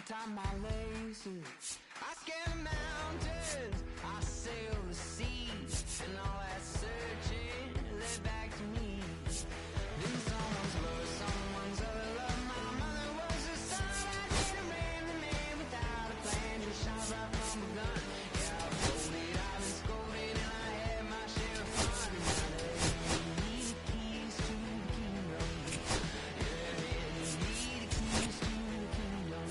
Tie my laces, I scale mountains, I sail the seas, and all that searching led back to me. Then someone's love, someone's other love. My mother was a son, I didn't marry the man without a plan. Just shot right from a gun. Yeah, I've folded, I've been scolded, and I had my share of fun. And now they need the keys to the kingdom. Yeah, they need the keys to the kingdom.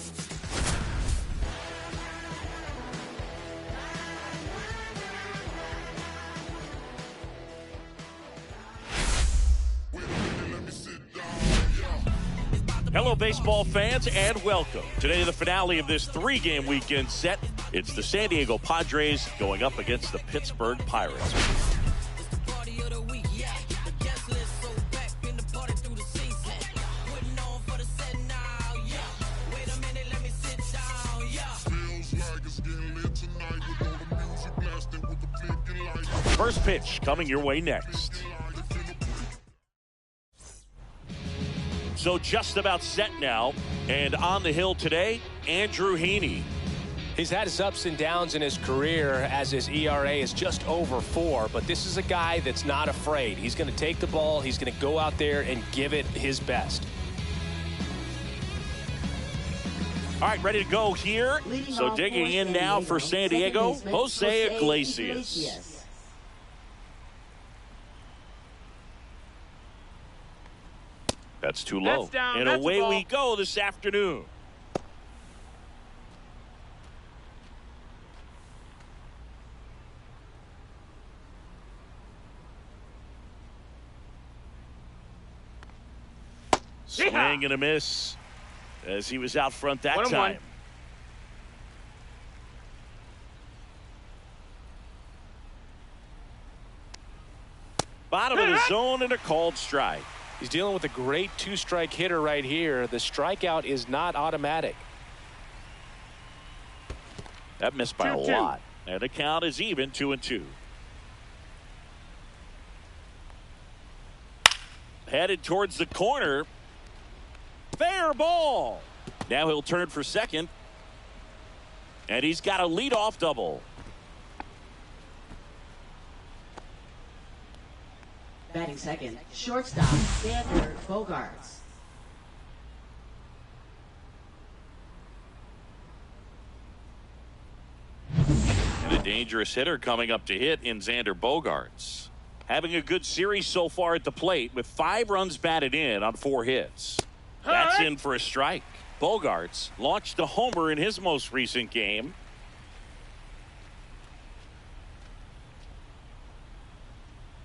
Hello, baseball fans, and welcome. Today, the finale of this three-game weekend set. It's the San Diego Padres going up against the Pittsburgh Pirates. First pitch coming your way next. So just about set now, and on the hill today, Andrew Heaney. He's had his ups and downs in his career as his ERA is just over 4, but this is a guy that's not afraid. He's going to take the ball, he's going to go out there and give it his best. All right, ready to go here. So digging in now for San Diego, Jose Iglesias. That's too low. That's down. And That's away we go this afternoon. Swing and a miss as he was out front that time. Bottom of the zone and a called strike. He's dealing with a great two-strike hitter right here. The strikeout is not automatic. That missed by a lot. And the count is even, 2-2. Headed towards the corner. Fair ball. Now he'll turn for second. And he's got a leadoff double. Batting second, shortstop, Xander Bogaerts. And a dangerous hitter coming up to hit in Xander Bogaerts. Having a good series so far at the plate with 5 runs batted in on 4 hits. That's in for a strike. Bogaerts launched a homer in his most recent game.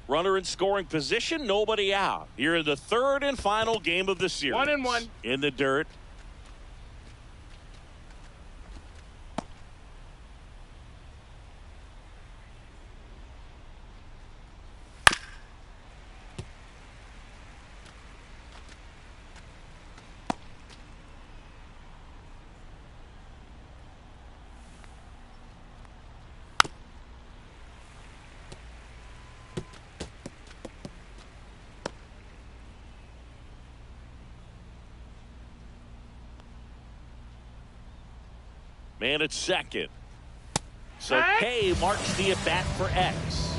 Runner in scoring position, nobody out. Here in the third and final game of the series. 1-1. In the dirt. Man at second. So K marks the at bat for X.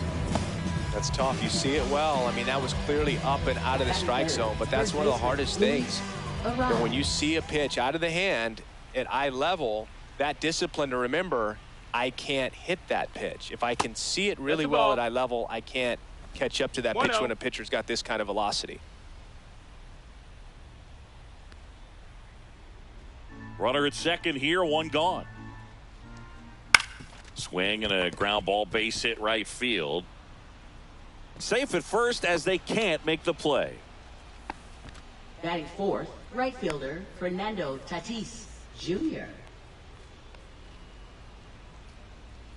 That's tough. You see it well. I mean, that was clearly up and out of the strike zone, but that's one of the hardest things. And when you see a pitch out of the hand at eye level, that discipline to remember, I can't hit that pitch. If I can see it really well at eye level, I can't catch up to that pitch when a pitcher's got this kind of velocity. Runner at second here, 1 gone. Swing and a ground ball, base hit right field. Safe at first as they can't make the play. Batting fourth, right fielder Fernando Tatis Jr.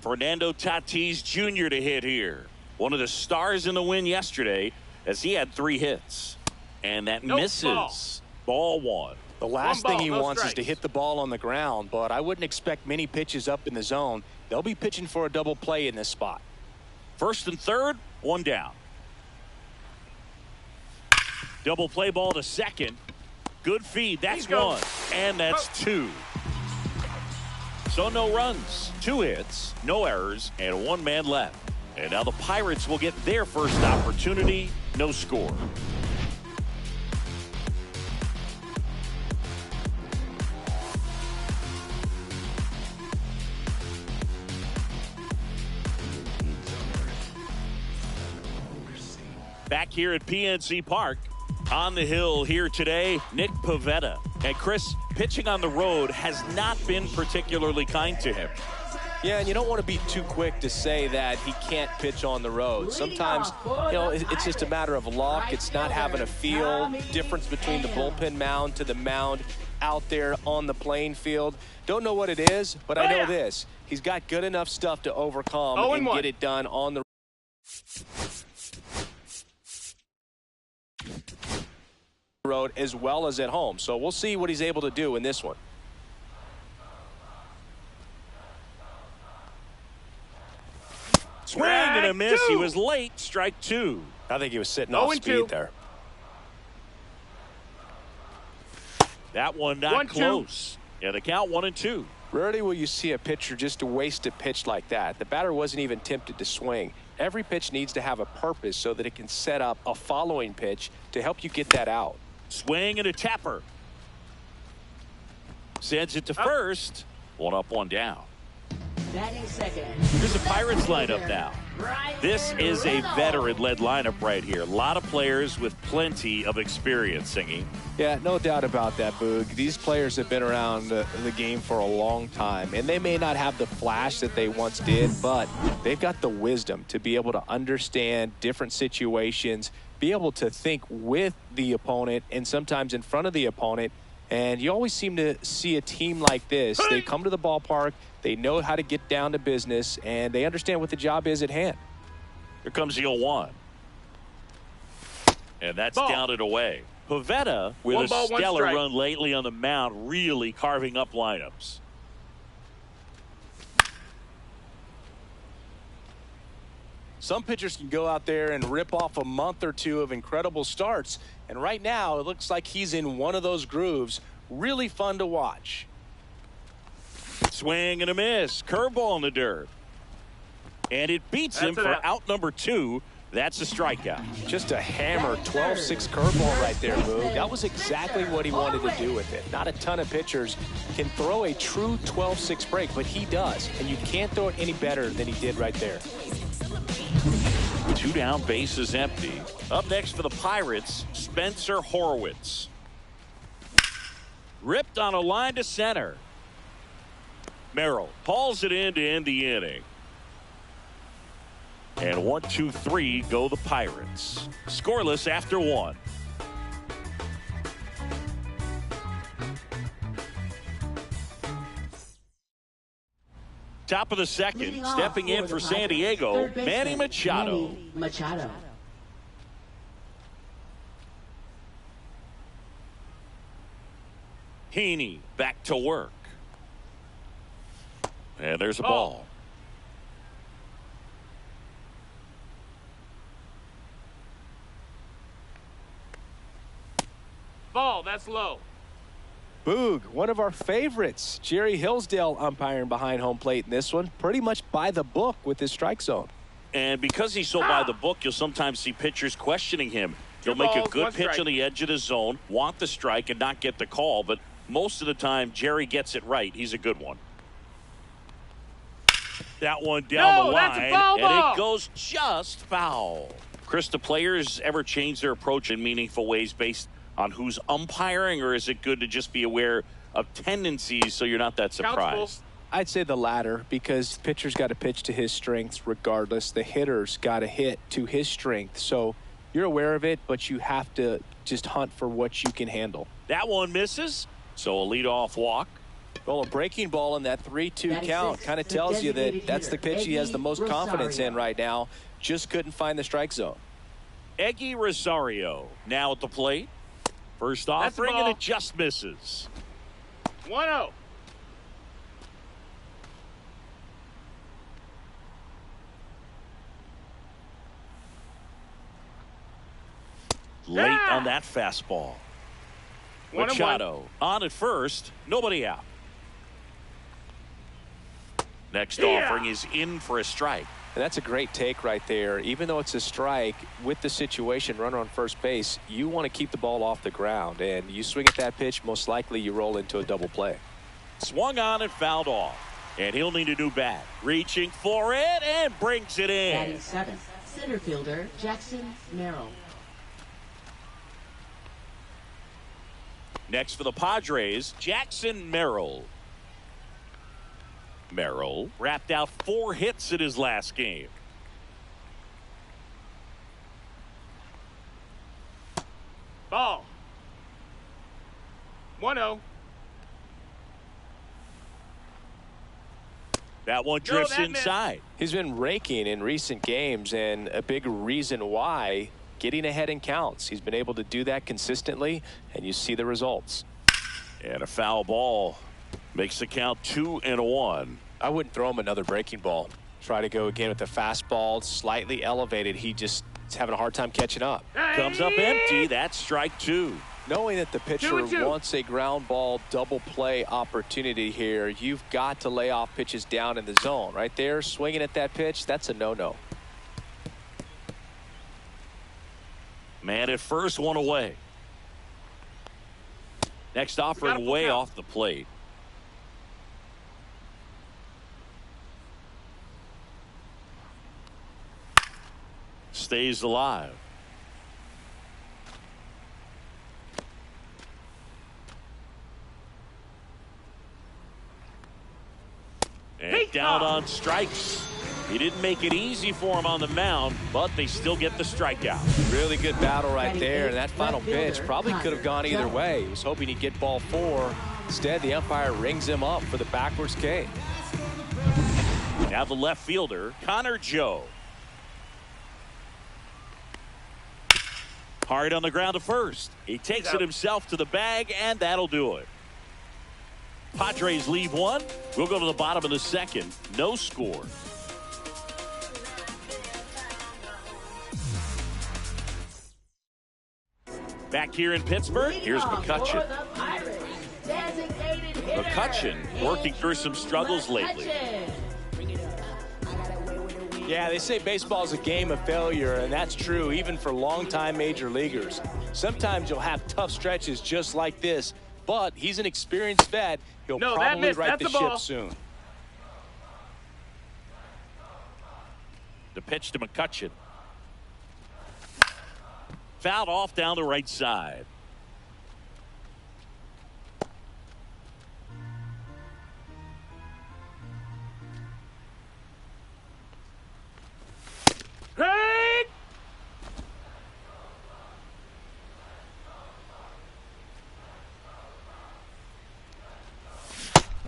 Fernando Tatis Jr. to hit here. One of the stars in the win yesterday as he had 3 hits. And that misses. Ball 1. The last thing he wants is to hit the ball on the ground, but I wouldn't expect many pitches up in the zone. They'll be pitching for a double play in this spot. First and third, 1 down. Double play ball to second. Good feed. That's 1. And that's 2. So no runs, 2 hits, no errors, and 1 man left. And now the Pirates will get their first opportunity. No score. Back here at PNC Park. On the hill here today, Nick Pivetta. And Chris, pitching on the road has not been particularly kind to him. Yeah, and you don't want to be too quick to say that he can't pitch on the road. Sometimes, it's just a matter of luck. It's not having a feel. Difference between the bullpen mound to the mound out there on the playing field. Don't know what it is, but I know this. He's got good enough stuff to overcome and get it done on the road as well as at home. So we'll see what he's able to do in this one. Swing and a miss. He was late. Strike 2. I think he was sitting off speed there. That one not close. Yeah, the count 1-2. Rarely will you see a pitcher just to waste a pitch like that. The batter wasn't even tempted to swing. Every pitch needs to have a purpose so that it can set up a following pitch to help you get that out. Swing and a tapper. Sends it to first. 1 up, 1 down. Batting second. Here's the Pirates lineup now. This is a veteran-led lineup right here. A lot of players with plenty of experience singing. Yeah, no doubt about that, Boog. These players have been around the game for a long time, and they may not have the flash that they once did, but they've got the wisdom to be able to understand different situations, be able to think with the opponent and sometimes in front of the opponent. And you always seem to see a team like this. They come to the ballpark, they know how to get down to business, and they understand what the job is at hand. Here comes the 0-1. And that's down and away. Pivetta with a stellar run lately on the mound, really carving up lineups. Some pitchers can go out there and rip off a month or 2 of incredible starts. And right now, it looks like he's in one of those grooves. Really fun to watch. Swing and a miss. Curveball in the dirt. And it beats him for out number 2. That's a strikeout. Just a hammer 12-6 curveball right there, Boog. That was exactly what he wanted to do with it. Not a ton of pitchers can throw a true 12-6 break, but he does. And you can't throw it any better than he did right there. 2 down, bases empty. Up next for the Pirates, Spencer Horwitz. Ripped on a line to center. Merrill hauls it in to end the inning. And 1, 2, 3 go the Pirates. Scoreless after 1. Top of the second, stepping in for San Diego, Manny Machado. Heaney back to work. And there's a ball. Ball, that's low. Boog, one of our favorites, Jerry Hillsdale umpiring behind home plate in this one. Pretty much by the book with his strike zone. And because he's so by the book, you'll sometimes see pitchers questioning him. He'll make a good pitch on the edge of the zone, want the strike, and not get the call. But most of the time, Jerry gets it right. He's a good one. That one down the line, and it goes just foul. Chris, do players ever change their approach in meaningful ways based on who's umpiring, or is it good to just be aware of tendencies so you're not that surprised? I'd say the latter, because pitcher's got to pitch to his strengths regardless. The hitter's got to hit to his strength. So you're aware of it, but you have to just hunt for what you can handle. That one misses, so a leadoff walk. Well, a breaking ball in that 3-2 count kind of tells you that that's the pitch he has the most confidence in right now. Just couldn't find the strike zone. Eggy Rosario now at the plate. First offering, and it just misses. 1-0. Late on that fastball. Machado on at first. Nobody out. Next offering is in for a strike. And that's a great take right there. Even though it's a strike, with the situation, runner on first base, you want to keep the ball off the ground. And you swing at that pitch, most likely you roll into a double play. Swung on and fouled off. And he'll need a new bat. Reaching for it and brings it in. Batting seventh, center fielder Jackson Merrill. Next for the Padres, Jackson Merrill. Merrill wrapped out 4 hits in his last game. Ball. 1-0. That one drifts inside. He's been raking in recent games, and a big reason why, getting ahead in counts. He's been able to do that consistently, and you see the results. And a foul ball makes the count 2-1. I wouldn't throw him another breaking ball. Try to go again with the fastball, slightly elevated. He just is having a hard time catching up. Comes up empty. That's strike 2. Knowing that the pitcher wants a ground ball double play opportunity here, you've got to lay off pitches down in the zone. Right there, swinging at that pitch, that's a no-no. Man at first, one away. Next offering way off the plate. Stays alive. And down on strikes. He didn't make it easy for him on the mound, but they still get the strikeout. Really good battle right there. And that final pitch probably could have gone either way. He was hoping he'd get ball 4. Instead, the umpire rings him up for the backwards K. Now the left fielder, Connor Joe. Hard on the ground to first. He takes it himself to the bag, and that'll do it. Padres leave 1. We'll go to the bottom of the second. No score. Back here in Pittsburgh, here's McCutchen. McCutchen working through some struggles lately. Yeah, they say baseball is a game of failure, and that's true even for longtime major leaguers. Sometimes you'll have tough stretches just like this, but he's an experienced vet. He'll probably right the ship soon. The pitch to McCutchen. Fouled off down the right side. Hey!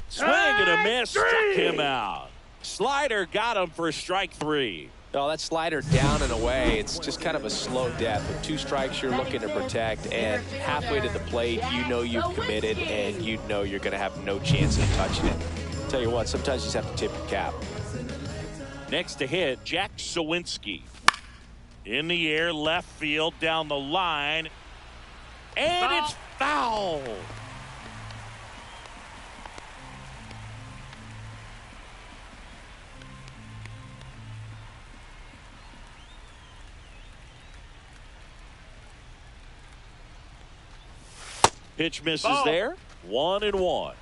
Swing and a miss. Struck him out. Slider got him for strike 3. Oh, that slider down and away. It's just kind of a slow death. With 2 strikes you're looking to protect, and halfway to the plate, you know you've committed, and you know you're going to have no chance of touching it. Tell you what, sometimes you just have to tip your cap. Next to hit, Jack Sawinski. In the air, left field, down the line. And it's foul. Pitch misses there. 1-1.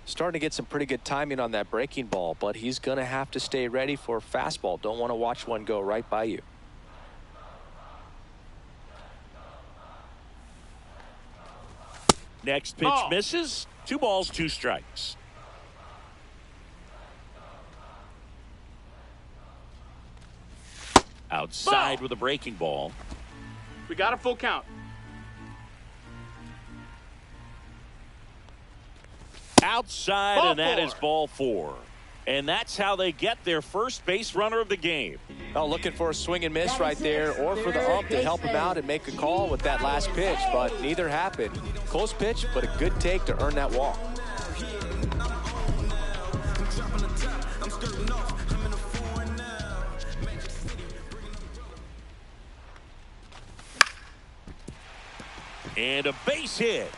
Starting to get some pretty good timing on that breaking ball, but he's going to have to stay ready for a fastball. Don't want to watch one go right by you. Next pitch misses. 2 balls, 2 strikes. Outside Ball. with a breaking ball. We got a full count. Outside, Ball and that four. is ball 4. And that's how they get their first base runner of the game. Oh, looking for a swing and miss right there, or for the ump to help him out and make a call with that last pitch, but neither happened. Close pitch, but a good take to earn that walk. And a base hit.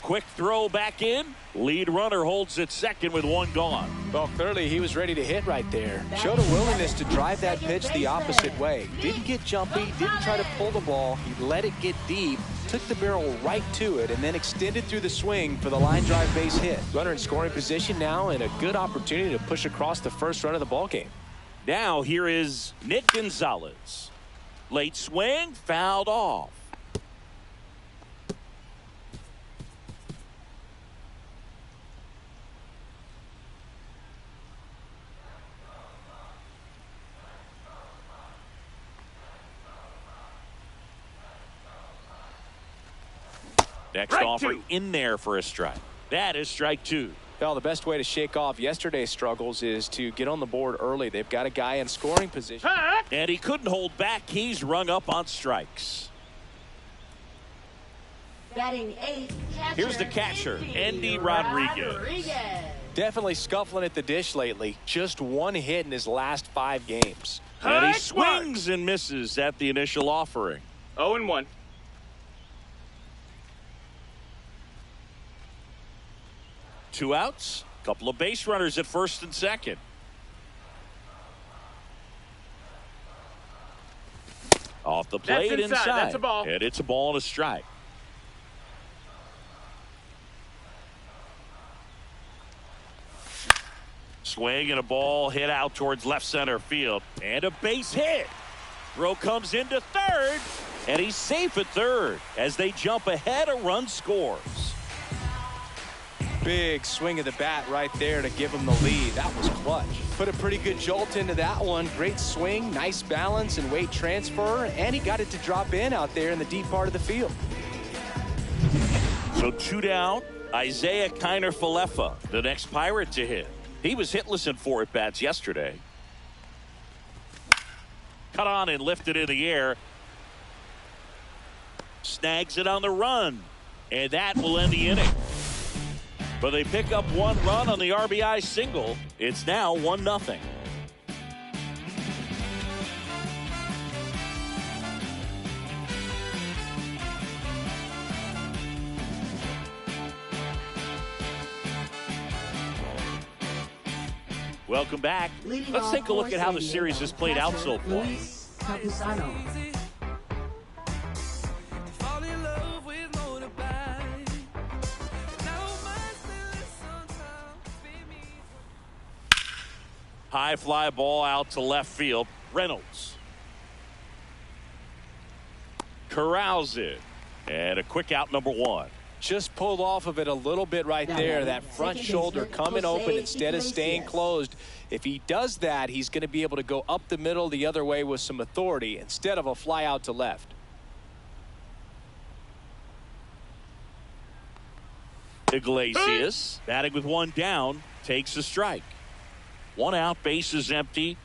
Quick throw back in. Lead runner holds at second with one gone. Well, clearly he was ready to hit right there. Showed a willingness to drive that pitch the opposite way. Didn't get jumpy, didn't try to pull the ball. He let it get deep, took the barrel right to it, and then extended through the swing for the line drive base hit. Runner in scoring position now, and a good opportunity to push across the first run of the ball game. Now here is Nick Gonzalez. Late swing, fouled off. Next Strike offer two. in there for a strike. That is strike 2. Well, the best way to shake off yesterday's struggles is to get on the board early. They've got a guy in scoring position. Huh? And he couldn't hold back. He's rung up on strikes. Batting 8th, catcher. Here's the catcher, Andy Rodriguez. Definitely scuffling at the dish lately. Just one hit in his last 5 games. And he Hut swings and misses at the initial offering. 0-1. Two outs, couple of base runners at first and second. Off the plate That's inside. That's a ball. And it's a ball and a strike. Swing and a ball hit out towards left center field. And a base hit. Throw comes into third. And he's safe at third. As they jump ahead, a run scores. Big swing of the bat right there to give him the lead. That was clutch. Put a pretty good jolt into that one. Great swing, nice balance and weight transfer, and he got it to drop in out there in the deep part of the field. So 2 down. Isaiah Kiner-Falefa, the next Pirate to hit. He was hitless in 4 at-bats yesterday. Cut on and lifted in the air. Snags it on the run. And that will end the inning. But they pick up 1 run on the RBI single. It's now 1-0. Welcome back. Leading Let's off take a look for at how the San series Diego, has played out catcher, so far. Luis Campusano. Fall in love with motorbike. Now my High fly ball out to left field. Reynolds corrals it. And a quick out, number 1. Just pulled off of it a little bit right there. That front shoulder coming open instead of staying closed. If he does that, he's going to be able to go up the middle the other way with some authority instead of a fly out to left. Iglesias batting with 1 down, takes a strike. 1 out, base is empty.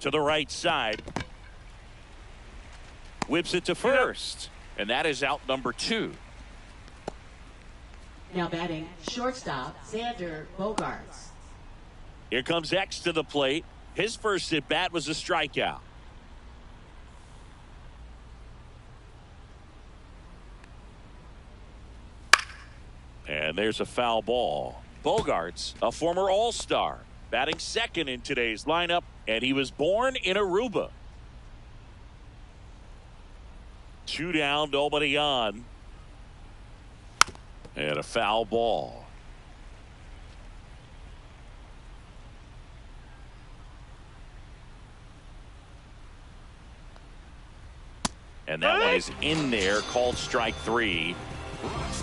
To the right side. Whips it to first. And that is out number 2. Now batting shortstop, Xander Bogaerts. Here comes X to the plate. His first at bat was a strikeout. And there's a foul ball. Bogaerts, a former All-Star, batting second in today's lineup, and he was born in Aruba. 2 down, nobody on. And a foul ball. And that one is in there, called strike 3.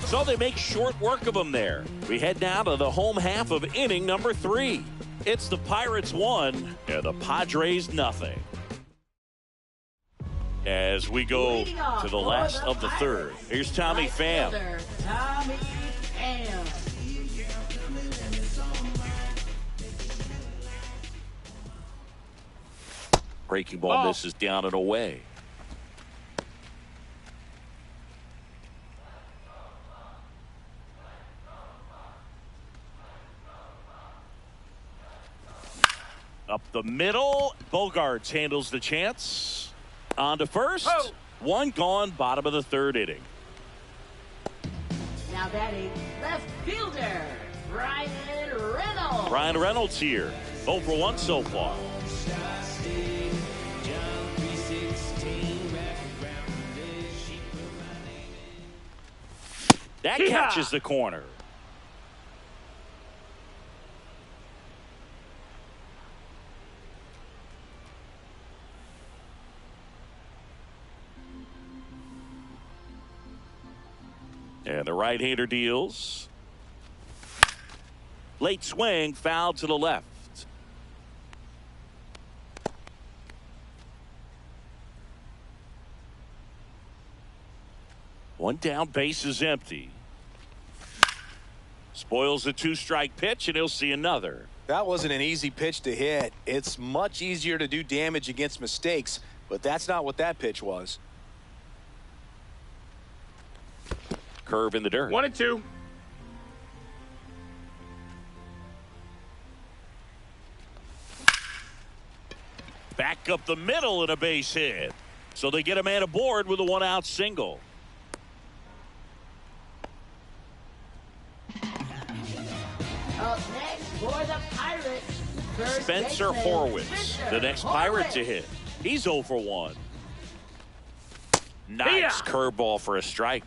So they make short work of them there. We head now to the home half of inning number 3. It's the Pirates 1 and the Padres nothing. As we go to the last of the third. Here's Tommy Pham. Tommy Pham. Breaking ball misses down and away. Up the middle. Bogaerts handles the chance. On to first. One gone, bottom of the third inning. Now batting left fielder, Ryan Reynolds. Ryan Reynolds here. 0 for 1 so far. That catches the corner. And the right-hander deals. Late swing, foul to the left. One down, base is empty. Spoils the 2-strike pitch, and he'll see another. That wasn't an easy pitch to hit. It's much easier to do damage against mistakes, but that's not what that pitch was. Curve in the dirt. 1-2. Back up the middle and a base hit. So they get a man aboard with a 1-out single. Up next for the Pirates, first Spencer baseman, Horwitz, Spencer the next Pirate Horwitz. to hit. He's 0 for 1. Nice curveball for a strike.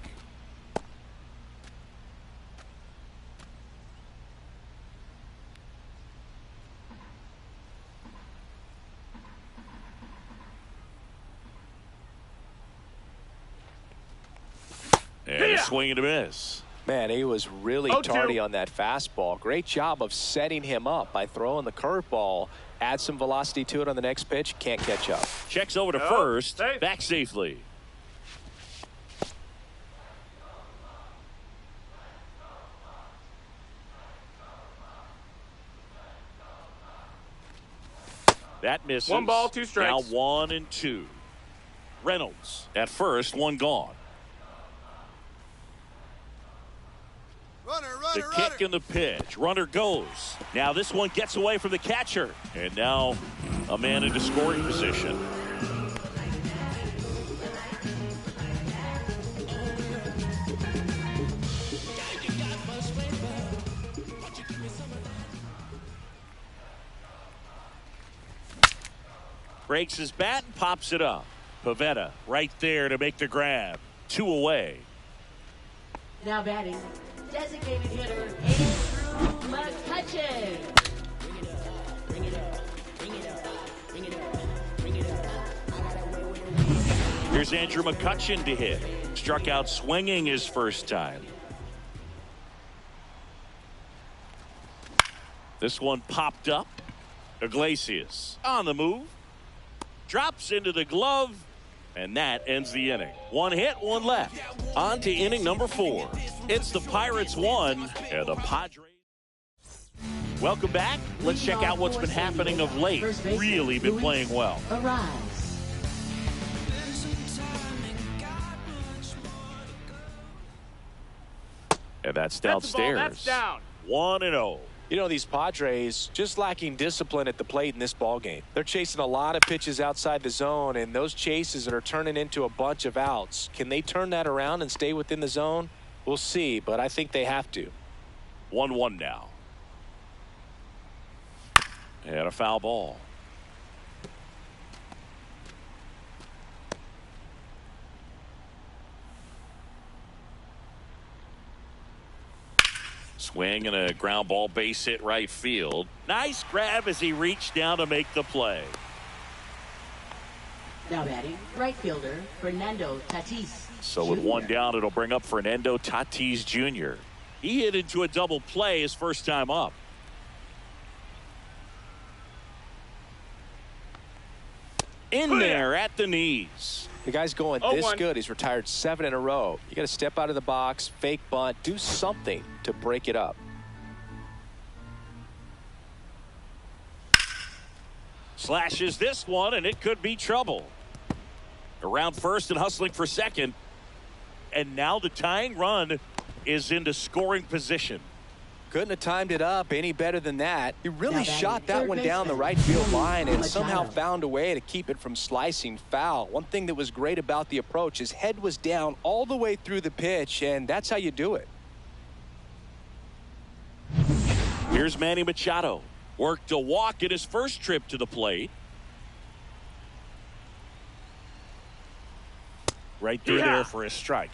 And a swing and a miss. Man, he was really tardy on that fastball. Great job of setting him up by throwing the curveball. Add some velocity to it on the next pitch. Can't catch up. Checks over to first. Back safely. That misses. 1 ball, 2 strikes. Now 1 and 2. Reynolds at first, 1 gone. The kick and the pitch. Runner goes. Now this one gets away from the catcher. And now a man into scoring position. Breaks his bat and pops it up. Pivetta right there to make the grab. 2 away. Now batting, designated hitter Andrew McCutchen. Here's Andrew McCutchen to hit. Struck out swinging his first time. This one popped up. Iglesias on the move. Drops into the glove. And that ends the inning. 1 hit, 1 left. On to inning number 4. It's the Pirates 1 and the Padres. Welcome back. Let's check out what's been happening of late. Really been playing well. Arise. And that's downstairs. That's down. 1-0. You know, these Padres just lacking discipline at the plate in this ballgame. They're chasing a lot of pitches outside the zone, and those chases are turning into a bunch of outs. Can they turn that around and stay within the zone? We'll see, but I think they have to. 1-1 now. And a foul ball. Swing and a ground ball, base hit right field. Nice grab as he reached down to make the play. Now batting, right fielder, Fernando Tatis. So with one down, it'll bring up Fernando Tatis Jr. He hit into a double play his first time up. In there at the knees. The guy's going this good. He's retired 7 in a row. You got to step out of the box, fake bunt, do something to break it up. Slashes this one, and it could be trouble. Around first and hustling for second. And now the tying run is into scoring position. Couldn't have timed it up any better than that. He really shot that one down the right field line and somehow found a way to keep it from slicing foul. One thing that was great about the approach, his head was down all the way through the pitch, and that's how you do it. Here's Manny Machado. Worked a walk in his first trip to the plate. Right through there for a strike.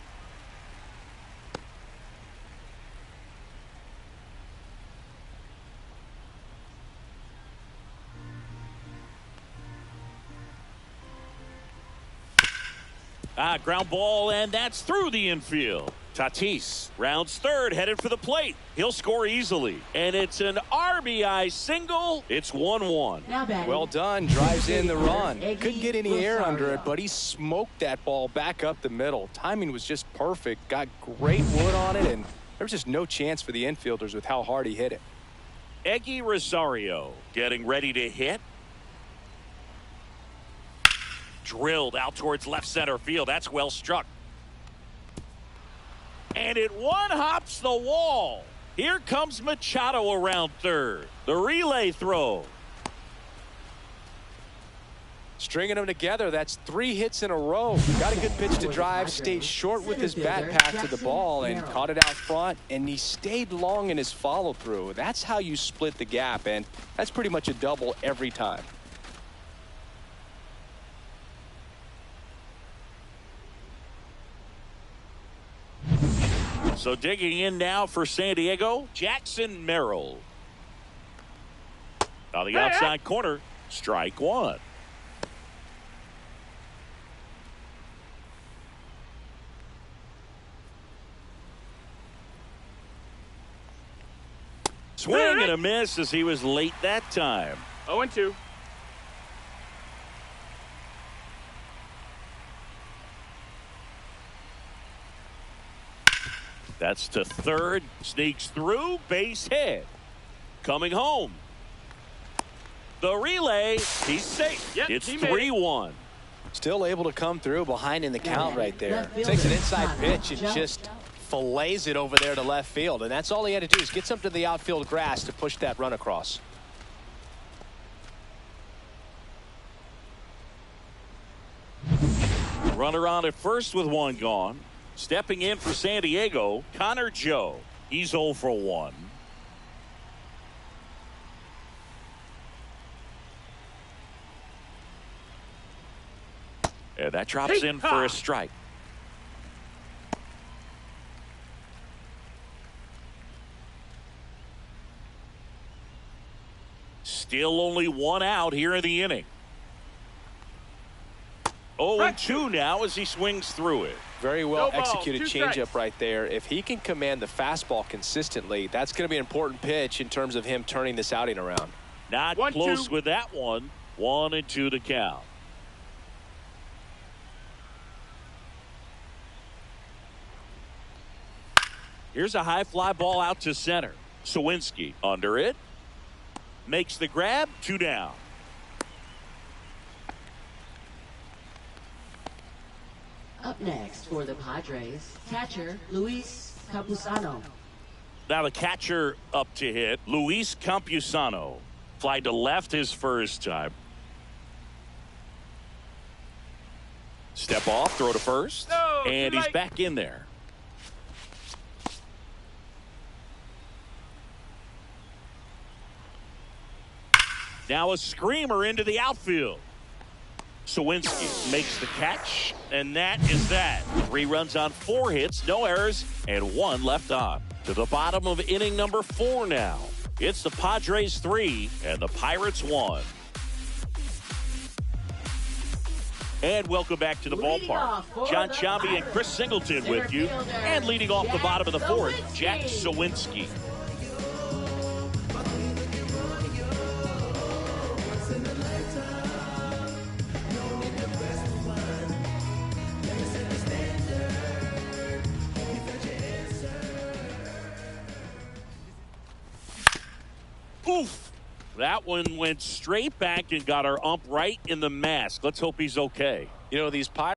Ground ball, and that's through the infield. Tatis rounds third, headed for the plate. He'll score easily, and it's an RBI single. It's 1-1. Well done. Drives in the run. Couldn't get any air under it, but he smoked that ball back up the middle. Timing was just perfect. Got great wood on it, and there was just no chance for the infielders with how hard he hit it. Eggy Rosario getting ready to hit. Drilled out towards left center field. That's well struck. And it one-hops the wall. Here comes Machado around third. The relay throw. Stringing them together, that's 3 hits in a row. Got a good pitch to drive, stayed short with his bat path to the ball and caught it out front, and he stayed long in his follow-through. That's how you split the gap, and that's pretty much a double every time. So digging in now for San Diego, Jackson Merrill. On the outside corner, strike one. Swing and a miss as he was late that time. 0-2. That's to third. Sneaks through. Base hit. Coming home. The relay. He's safe. Yep, it's 3-1. Still able to come through behind in the count right there. Takes an inside pitch and just fillets it over there to left field. And that's all he had to do is get something to the outfield grass to push that run across. Runner on at first with one gone. Stepping in for San Diego, Connor Joe. He's 0 for 1. And that drops in for a strike. Still only 1 out here in the inning. 0-2 now as he swings through it. Very well executed changeup right there. If he can command the fastball consistently, that's going to be an important pitch in terms of him turning this outing around. Not close with that one. 1-2 to count. Here's a high fly ball out to center. Sawinski under it. Makes the grab. 2 down. Up next for the Padres, catcher Luis Campusano. Now the catcher up to hit, Luis Campusano. Fly to left his first time. Step off, throw to first, and he's back in there. Now a screamer into the outfield. Sawinski makes the catch, and that is that. 3 runs on 4 hits, no errors, and 1 left on. To the bottom of inning number 4 now. It's the Padres 3 and the Pirates 1. And welcome back to the ballpark. John Chambi and Chris Singleton with you. And leading off the bottom of the fourth, Jack Sawinski. Oof. That one went straight back and got our ump right in the mask. Let's hope he's okay. You know, these Pirates.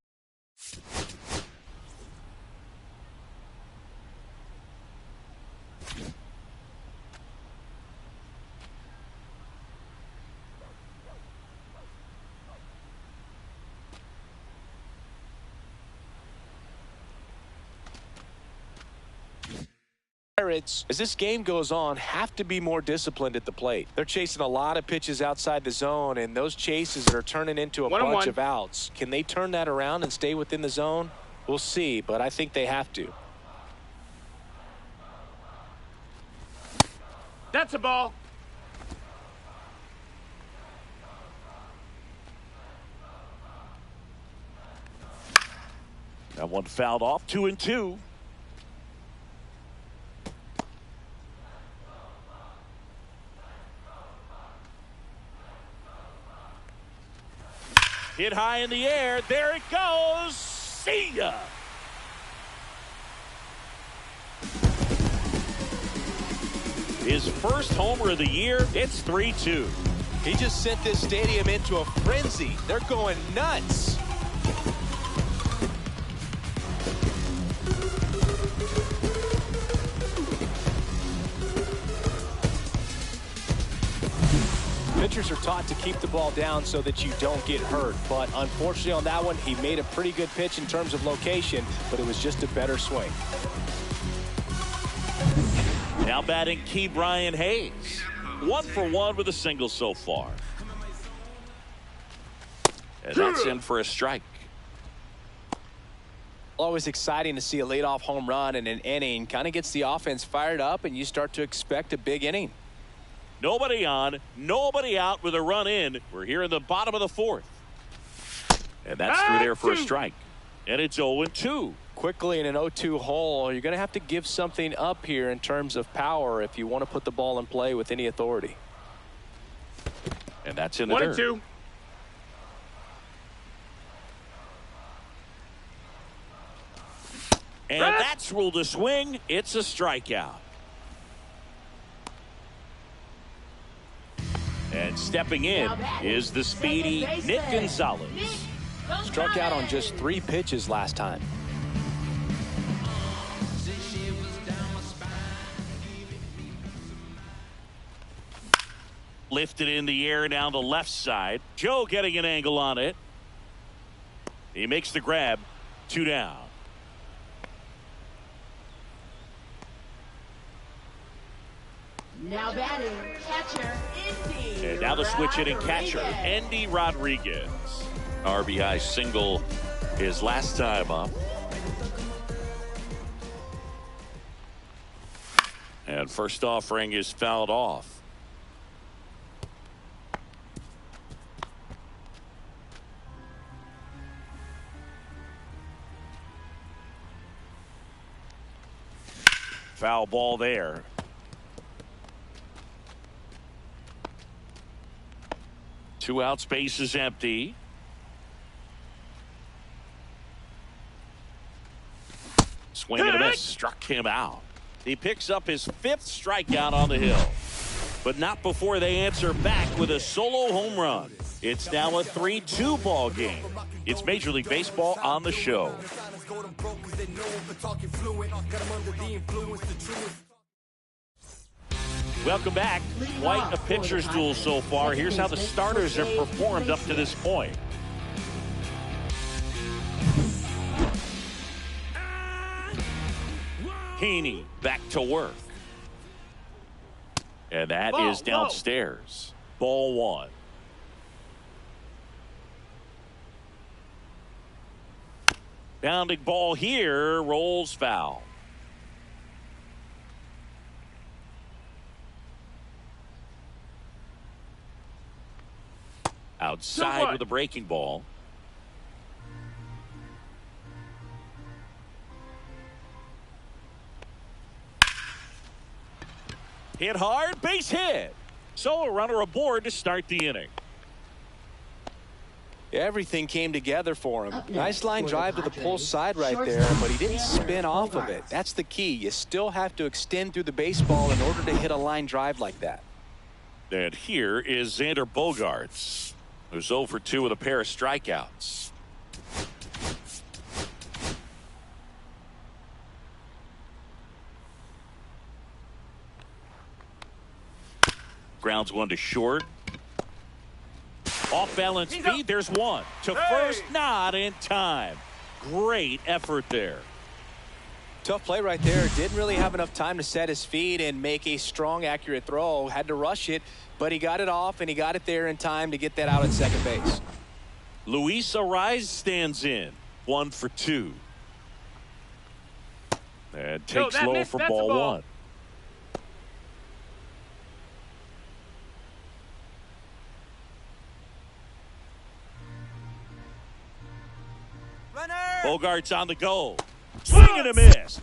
As this game goes on, have to be more disciplined at the plate. They're chasing a lot of pitches outside the zone, and those chases that are turning into a bunch of outs. Can they turn that around and stay within the zone? We'll see, but I think they have to. That's a ball. That one fouled off, 2-2. Hit high in the air. There it goes. See ya. His first homer of the year. It's 3-2. He just sent this stadium into a frenzy. They're going nuts. Pitchers are taught to keep the ball down so that you don't get hurt. But unfortunately on that one, he made a pretty good pitch in terms of location, but it was just a better swing. Now batting Key Brian Hayes. 1 for 1 with a single so far. And that's in for a strike. Always exciting to see a leadoff home run in an inning. Kind of gets the offense fired up, and you start to expect a big inning. Nobody on, nobody out with a run in. We're here in the bottom of the fourth. And that's through there for a strike. And it's 0-2. Quickly in an 0-2 hole, you're going to have to give something up here in terms of power if you want to put the ball in play with any authority. And that's in the 1-2. And that's ruled a swing. It's a strikeout. And stepping in is the speedy Nick Gonzalez. Struck out on just 3 pitches last time. Lifted in the air down the left side. Joe getting an angle on it. He makes the grab. 2 down. Now batting, catcher, Indy. And now the switch hitting catcher, Andy Rodriguez. RBI single his last time up. And first offering is fouled off. Foul ball there. Two out, space is empty. Swing and a miss, struck him out. He picks up his 5th strikeout on the hill. But not before they answer back with a solo home run. It's now a 3-2 ball game. It's Major League Baseball on the show. Welcome back. Quite a pitcher's duel so far. Here's how the starters have performed up to this point. Heaney back to work. And that is downstairs. Ball 1. Bounding ball here, rolls foul. Outside with a breaking ball. Hit hard, base hit. So a runner aboard to start the inning. Everything came together for him. Nice line drive to the pull Padres, side right there, but he didn't spin off of it. That's the key. You still have to extend through the baseball in order to hit a line drive like that. And here is Xander Bogaerts, who's 0 for 2 with a pair of strikeouts. Grounds one to short. Off balance feed. There's one to first, not in time. Great effort there. Tough play right there. Didn't really have enough time to set his feet and make a strong, accurate throw. Had to rush it, but he got it off and he got it there in time to get that out at second base. Luis Ariz stands in. 1 for 2. And takes low for ball one. Bogaerts on the go. Swing and a miss.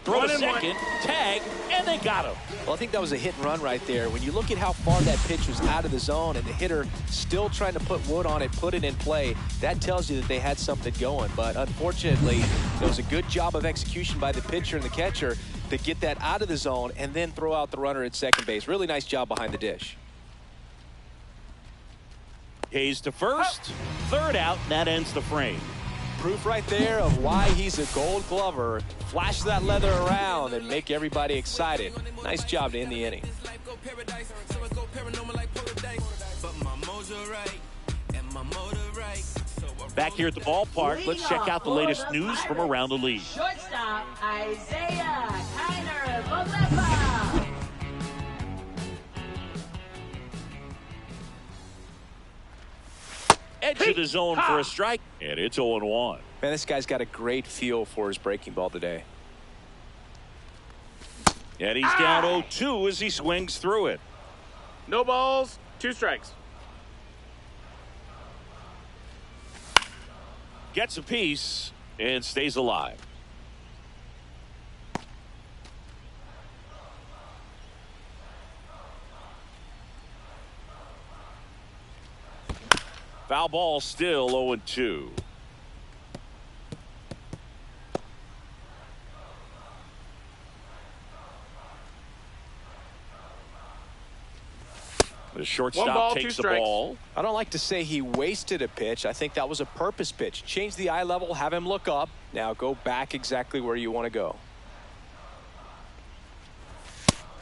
Throw to second, tag, and they got him. Well, I think that was a hit and run right there. When you look at how far that pitch was out of the zone and the hitter still trying to put wood on it, put it in play, that tells you that they had something going. But unfortunately, it was a good job of execution by the pitcher and the catcher to get that out of the zone and then throw out the runner at second base. Really nice job behind the dish. Hayes to first, third out, and that ends the frame. Proof right there of why he's a Gold Glover. Flash that leather around and make everybody excited. Nice job to end the inning. Back here at the ballpark, let's check out the latest news from around the league. Shortstop Isaiah Kiner Bolepa. Edge of the zone for a strike, and it's 0-1. Man, this guy's got a great feel for his breaking ball today. And he's down 0-2 as he swings through it. No balls, 2 strikes. Gets a piece and stays alive. Foul ball, still 0-2. The shortstop takes the ball. I don't like to say he wasted a pitch. I think that was a purpose pitch. Change the eye level, have him look up. Now go back exactly where you want to go.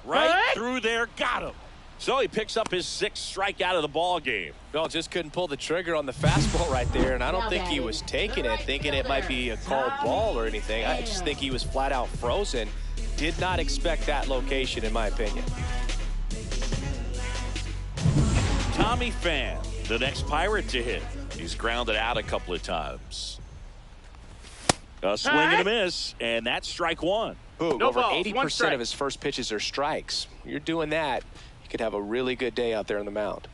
Right through there, got him. So he picks up his 6th strikeout of the ball game. No, just couldn't pull the trigger on the fastball right there, and I don't think he was taking it, thinking it might be a called ball or anything. I just think he was flat out frozen. Did not expect that location, in my opinion. Tommy Pham, the next Pirate to hit. He's grounded out a couple of times. A swing and a miss, and that's strike one. Boog, over 80% of his first pitches are strikes. You're doing that, you could have a really good day out there on the mound.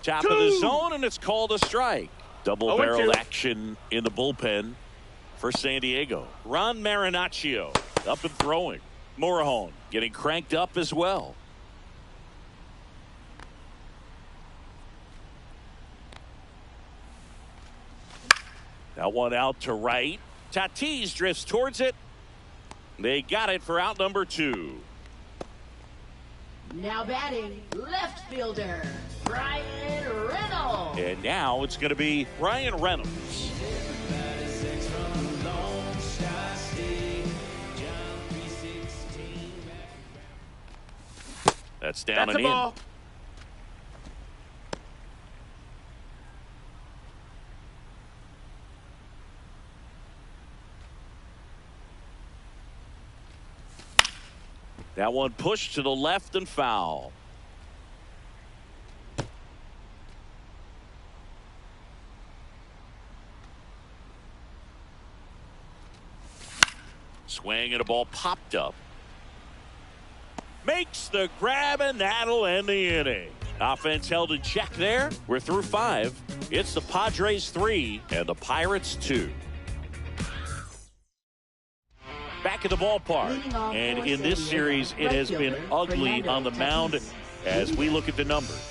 Top of the zone, and it's called a strike. Double-barreled action in the bullpen for San Diego. Ron Marinaccio up and throwing. Morejon getting cranked up as well. That one out to right. Tatis drifts towards it. They got it for out number 2. Now batting, left fielder, Brian Reynolds. And now it's going to be Brian Reynolds. That's down and in. That one pushed to the left and foul. Swing and a ball popped up. Makes the grab, and that'll end the inning. Offense held in check there. We're through 5. It's the Padres 3 and the Pirates 2. Back at the ballpark, and in this series, it has been ugly on the mound as we look at the numbers.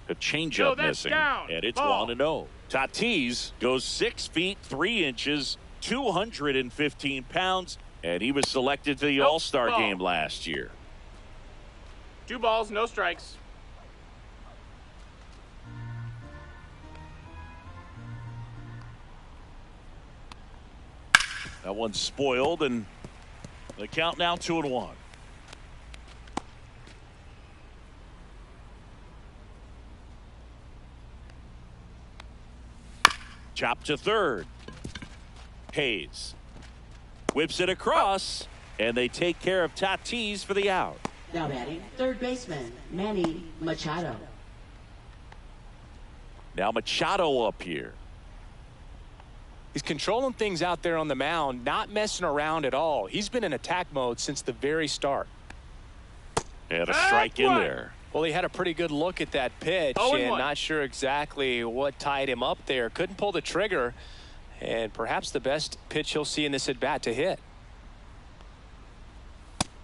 A changeup missing, down. and it's Ball. 1-0. Tatis goes 6 feet 3 inches, 215 pounds, and he was selected to the All-Star Ball. game last year. 2 balls, no strikes. That one's spoiled, and the count now 2-1. Chop to third. Hayes whips it across, and they take care of Tatis for the out. Now batting, third baseman, Manny Machado. Now Machado up here. He's controlling things out there on the mound, not messing around at all. He's been in attack mode since the very start. And a strike in there. Well, he had a pretty good look at that pitch, and not sure exactly what tied him up there. Couldn't pull the trigger, and perhaps the best pitch he'll see in this at-bat to hit.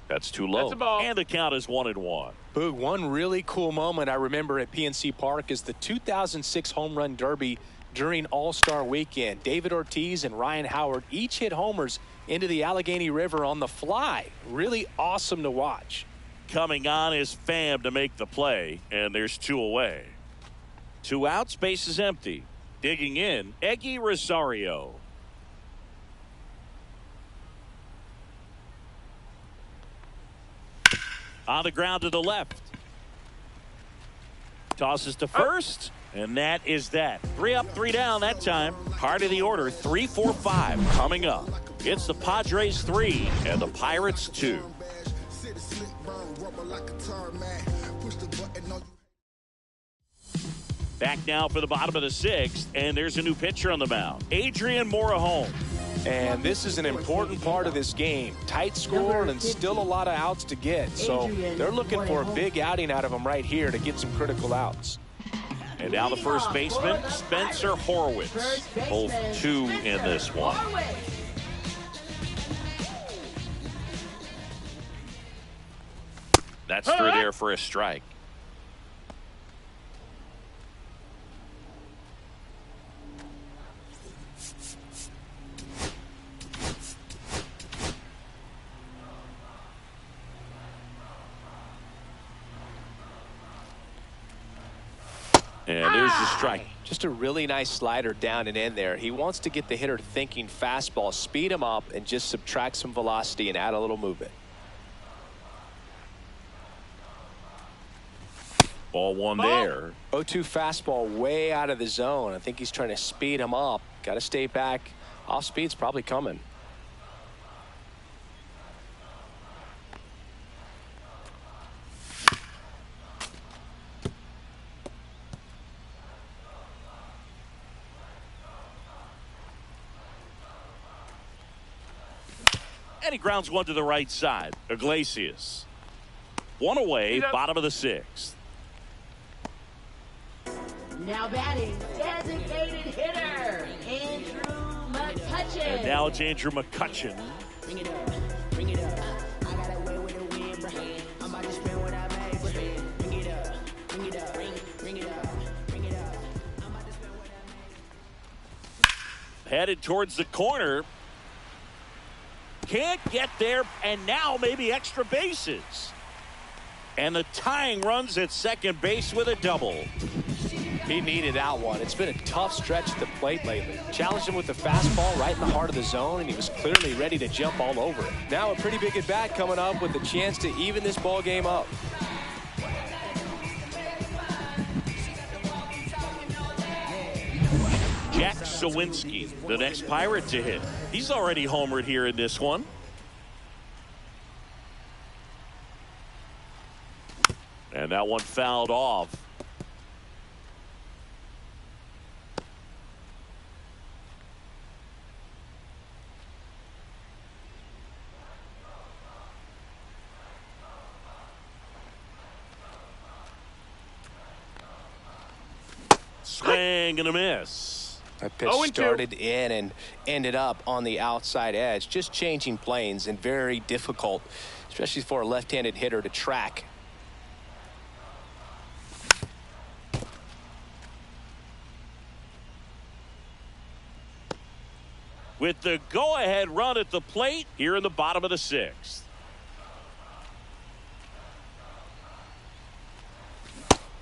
That's too low. That's a ball. And the count is 1-1. Boog, one really cool moment I remember at PNC Park is the 2006 Home Run Derby during All-Star Weekend. David Ortiz and Ryan Howard each hit homers into the Allegheny River on the fly. Really awesome to watch. Coming on is Pham to make the play, and there's 2 away. 2 outs, base is empty. Digging in, Eggy Rosario. On the ground to the left. Tosses to first, and that is that. 3 up, 3 down that time. Part of the order, 3-4-5 coming up. It's the Padres 3 and the Pirates 2. Back now for the bottom of the 6th, and there's a new pitcher on the mound, Adrian Morejon. And this is an important part of this game. Tight score and still a lot of outs to get. So they're looking for a big outing out of him right here to get some critical outs. And now the first baseman, Spencer Horwitz. Both 2 in this one. That's through there for a strike. And there's the strike. Just a really nice slider down and in there. He wants to get the hitter thinking fastball, speed him up, and just subtract some velocity and add a little movement. Ball 1 there. 0-2 fastball way out of the zone. I think he's trying to speed him up. Got to stay back. Off speed's probably coming. And he grounds one to the right side. Iglesias. 1 away, bottom of the 6th. Now batting, designated hitter, Andrew McCutchen. And now it's Andrew McCutchen. Bring it up, bring it up. I got away with a win, bro. I'm about to spend what I made, bro. Bring it up, bring it up, bring it up, bring it up. I'm about to spend what I made. Headed towards the corner. Can't get there, and now maybe extra bases. And the tying runs at second base with a double. He needed that one. It's been a tough stretch at the plate lately. Challenged him with the fastball right in the heart of the zone, and he was clearly ready to jump all over it. Now a pretty big at-bat coming up with the chance to even this ball game up. Jack Sawinski, the next Pirate to hit. He's already homered here in this one. And that one fouled off. Swing and a miss. That pitch started in and ended up on the outside edge. Just changing planes and very difficult, especially for a left-handed hitter to track. With the go-ahead run at the plate here in the bottom of the 6th.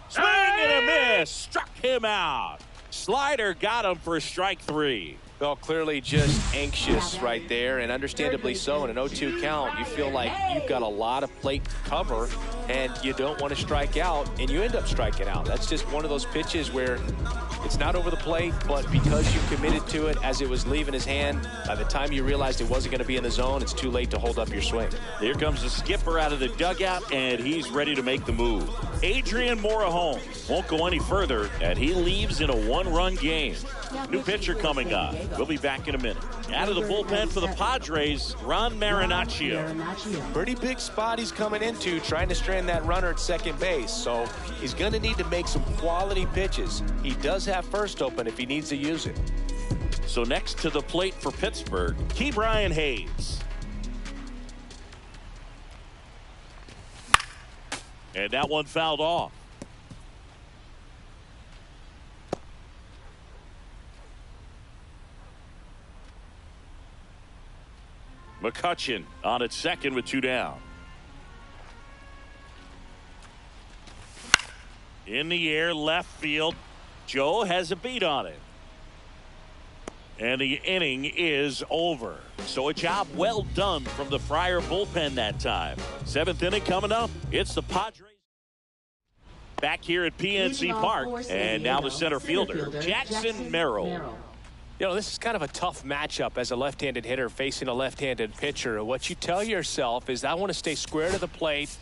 Swing and a miss. Struck him out. Slider got him for strike 3. Well, clearly just anxious right there, and understandably so. In an 0-2 count, you feel like you've got a lot of plate to cover, and you don't want to strike out, and you end up striking out. That's just one of those pitches where it's not over the plate, but because you committed to it as it was leaving his hand, by the time you realized it wasn't going to be in the zone, it's too late to hold up your swing. Here comes the skipper out of the dugout, and he's ready to make the move. Adrian Morejon won't go any further, and he leaves in a 1-run game. New pitcher coming up. We'll be back in a minute. Out of the bullpen for the Padres, Ron Marinaccio. Pretty big spot he's coming into, trying to strand that runner at second base. So he's going to need to make some quality pitches. He does have first open if he needs to use it. So next to the plate for Pittsburgh, Ke'Bryan Hayes. And that one fouled off. McCutchen on at second with 2 down. In the air, left field. Joe has a beat on it. And the inning is over. So a job well done from the Friar bullpen that time. 7th inning coming up. It's the Padres back here at PNC Park. And now the center fielder, Jackson Merrill. You know, this is kind of a tough matchup as a left-handed hitter facing a left-handed pitcher. What you tell yourself is, I want to stay square to the plate.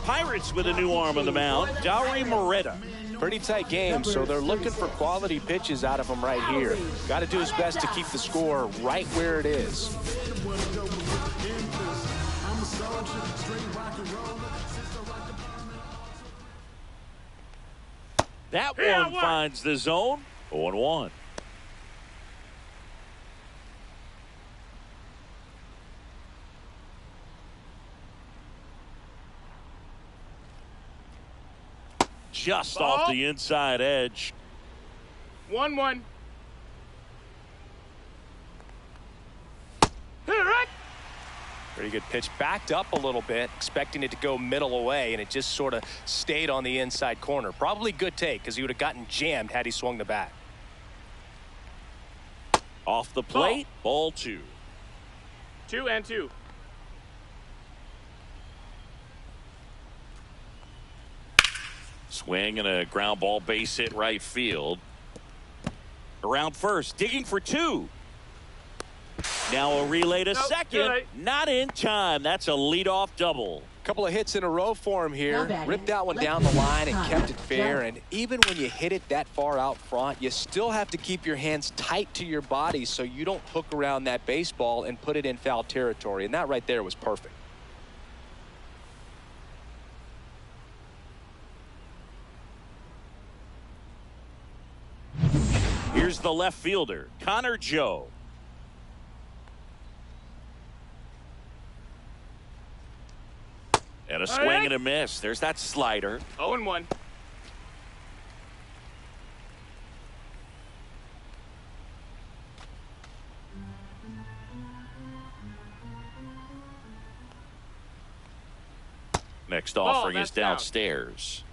Pirates with a new arm on the mound, Dauri Moreta. Pretty tight game, so they're looking for quality pitches out of him right here. Got to do his best to keep the score right where it is. That one finds the zone. 0-1. Just off the inside edge. 1-1. Pretty good pitch. Backed up a little bit, expecting it to go middle away, and it just sort of stayed on the inside corner. Probably good take, because he would have gotten jammed had he swung the bat. Off the plate, ball 2. 2-2. Swing and a ground ball, base hit right field. Around first, digging for 2. Now a relay to second. Not in time. That's a leadoff double. Couple of hits in a row for him here. Ripped that one down the line and kept it fair. And even when you hit it that far out front, you still have to keep your hands tight to your body so you don't hook around that baseball and put it in foul territory. And that right there was perfect. Here's the left fielder, Connor Joe. And a swing and a miss. There's that slider. 0-1. Next offering is downstairs.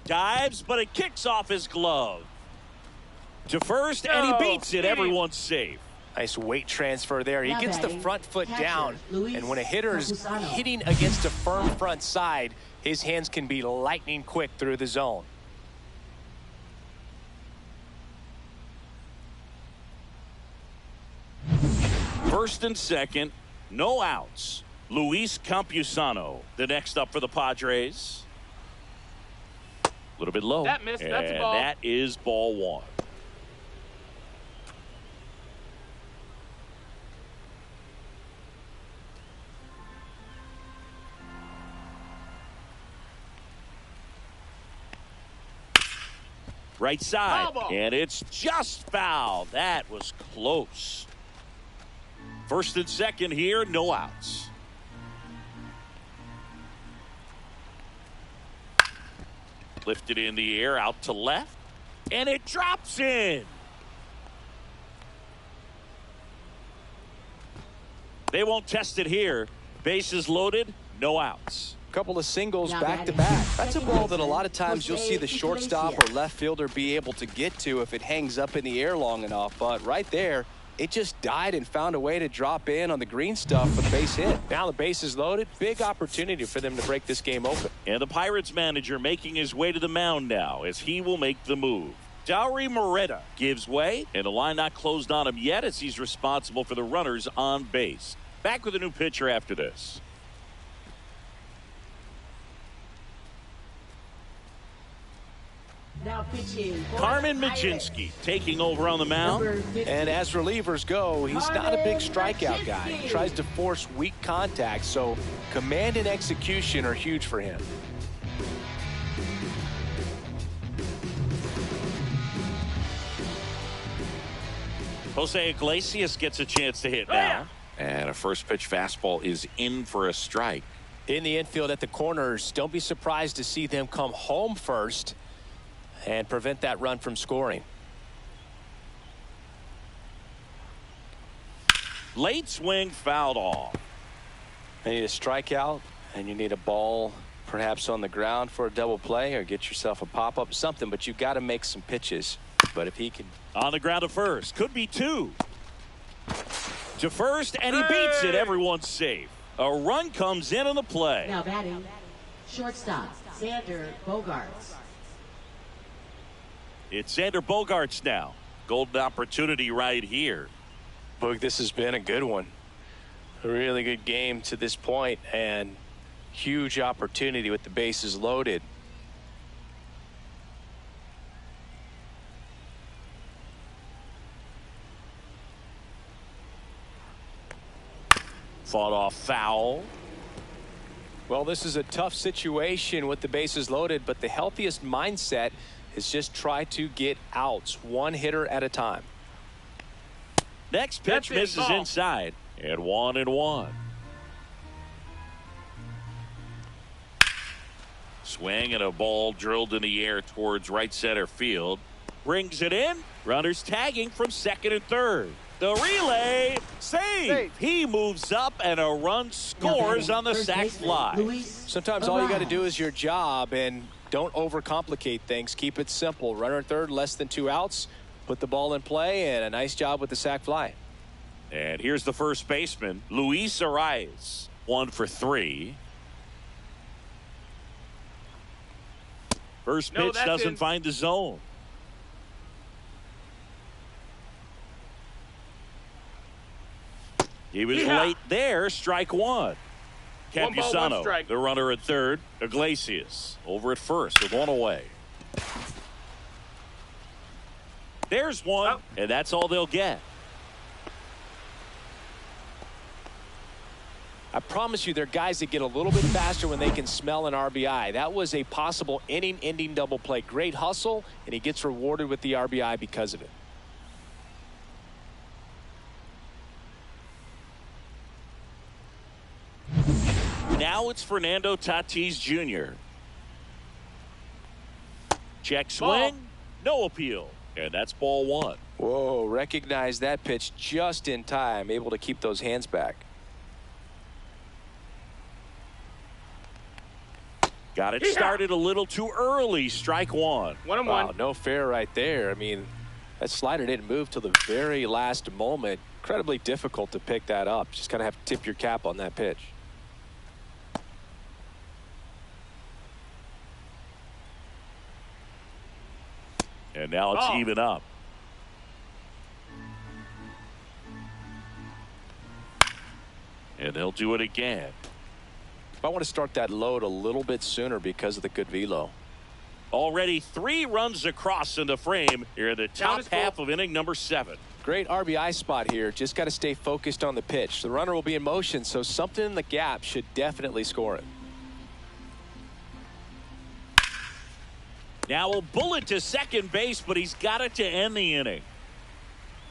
Dives, but it kicks off his glove. To first, and he beats it. Everyone's safe. Nice weight transfer there. He gets the front foot down, and when a hitter is hitting against a firm front side, his hands can be lightning quick through the zone. First and second, no outs. Luis Campusano, the next up for the Padres. A little bit low. That missed. That's a ball. That is ball 1. Right side. Foul ball. And it's just foul. That was close. First and second here, no outs. Lifted in the air, out to left. And it drops in. They won't test it here. Bases loaded, no outs. Couple of singles Now back to batting. back. That's a Second ball that a baseman, lot of times you'll see the Jose shortstop Iglesias. or left fielder be able to get to if it hangs up in the air long enough. But right there, it just died and found a way to drop in on the green stuff for the base hit. Now the base is loaded. Big opportunity for them to break this game open. And the Pirates manager making his way to the mound now as he will make the move. Dowry Moretta gives way, and the line not closed on him yet as he's responsible for the runners on base. Back with a new pitcher after this. Now pitching. for Carmen the Pirates. Majinski taking over on the mound. Number 50. And as relievers go, he's not a big strikeout guy. He tries to force weak contact, so command and execution are huge for him. Jose Iglesias gets a chance to hit now. And a first pitch fastball is in for a strike. In the infield at the corners, don't be surprised to see them come home first and prevent that run from scoring. Late swing fouled off. You need a strikeout, and you need a ball perhaps on the ground for a double play or get yourself a pop-up, something, but you got to make some pitches. But if he can... On the ground to first. Could be two. To first, and he beats it. Everyone's safe. A run comes in on the play. Now batting. Shortstop. Xander Bogaerts. It's Xander Bogaerts now. Golden opportunity right here. Boog, this has been a good one. A really good game to this point, and huge opportunity with the bases loaded. Fought off foul. Well, this is a tough situation with the bases loaded, but the healthiest mindset is just try to get outs, one hitter at a time. Next pitch That's it, misses ball. inside. And 1-1. Swing and a ball drilled in the air towards right center field. Brings it in. Runners tagging from second and third. The relay, save. He moves up and a run scores on the sac fly. Sometimes all you got to do is your job and don't overcomplicate things. Keep it simple. Runner at third, less than 2 outs. Put the ball in play, and a nice job with the sac fly. And here's the first baseman, Luis Arias. 1 for 3. First pitch doesn't find the zone. He was late there. Strike one. One ball, one Campusano, strike. the runner at third. Iglesias over at first with one away. There's one, and that's all they'll get. I promise you, there are guys that get a little bit faster when they can smell an RBI. That was a possible inning-ending double play. Great hustle, and he gets rewarded with the RBI because of it. Now it's Fernando Tatis Jr. Check swing, no appeal, and that's ball one. Whoa, recognize that pitch just in time, able to keep those hands back. Got it started a little too early. Strike one. 1-1. Wow, no fair right there. I mean, that slider didn't move till the very last moment. Incredibly difficult to pick that up. Just kind of have to tip your cap on that pitch. And now it's even up. And they'll do it again. I want to start that load a little bit sooner because of the good velo. Already 3 runs across in the frame here in the top half of inning number 7. Great RBI spot here. Just got to stay focused on the pitch. The runner will be in motion, so something in the gap should definitely score it. Now a bullet to second base, but he's got it to end the inning.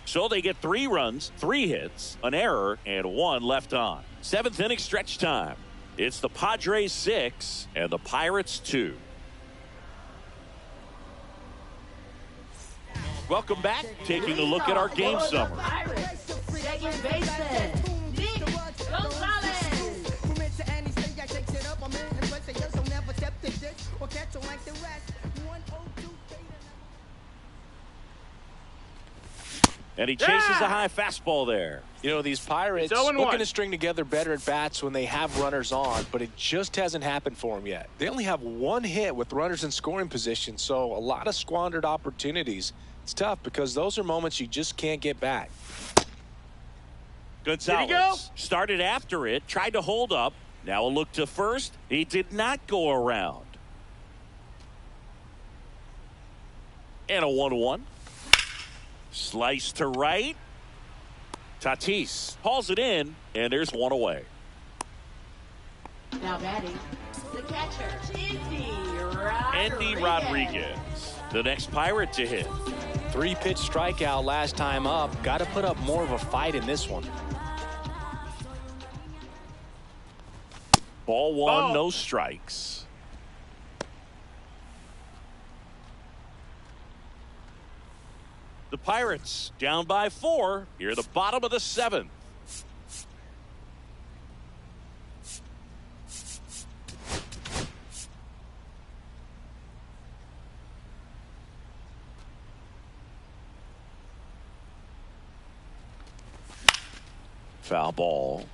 So they get 3 runs, 3 hits, an error, and 1 left on. 7th inning stretch time. It's the Padres 6 and the Pirates 2. Welcome back. Taking a look at our game summary. Second baseman, Nick Gonzalez. And he chases a high fastball there. You know, these Pirates looking to string together better at bats when they have runners on, but it just hasn't happened for them yet. They only have 1 hit with runners in scoring position, so a lot of squandered opportunities. It's tough because those are moments you just can't get back. Gonzalez started after it, tried to hold up. Now a look to first. He did not go around. And a 1-1. Slice to right. Tatis hauls it in, and there's 1 away. Now batting, the catcher, Andy Rodriguez, the next Pirate to hit. 3-pitch strikeout last time up. Got to put up more of a fight in this one. Ball 1, no strikes. The Pirates down by 4 here at the bottom of the 7th. Foul ball.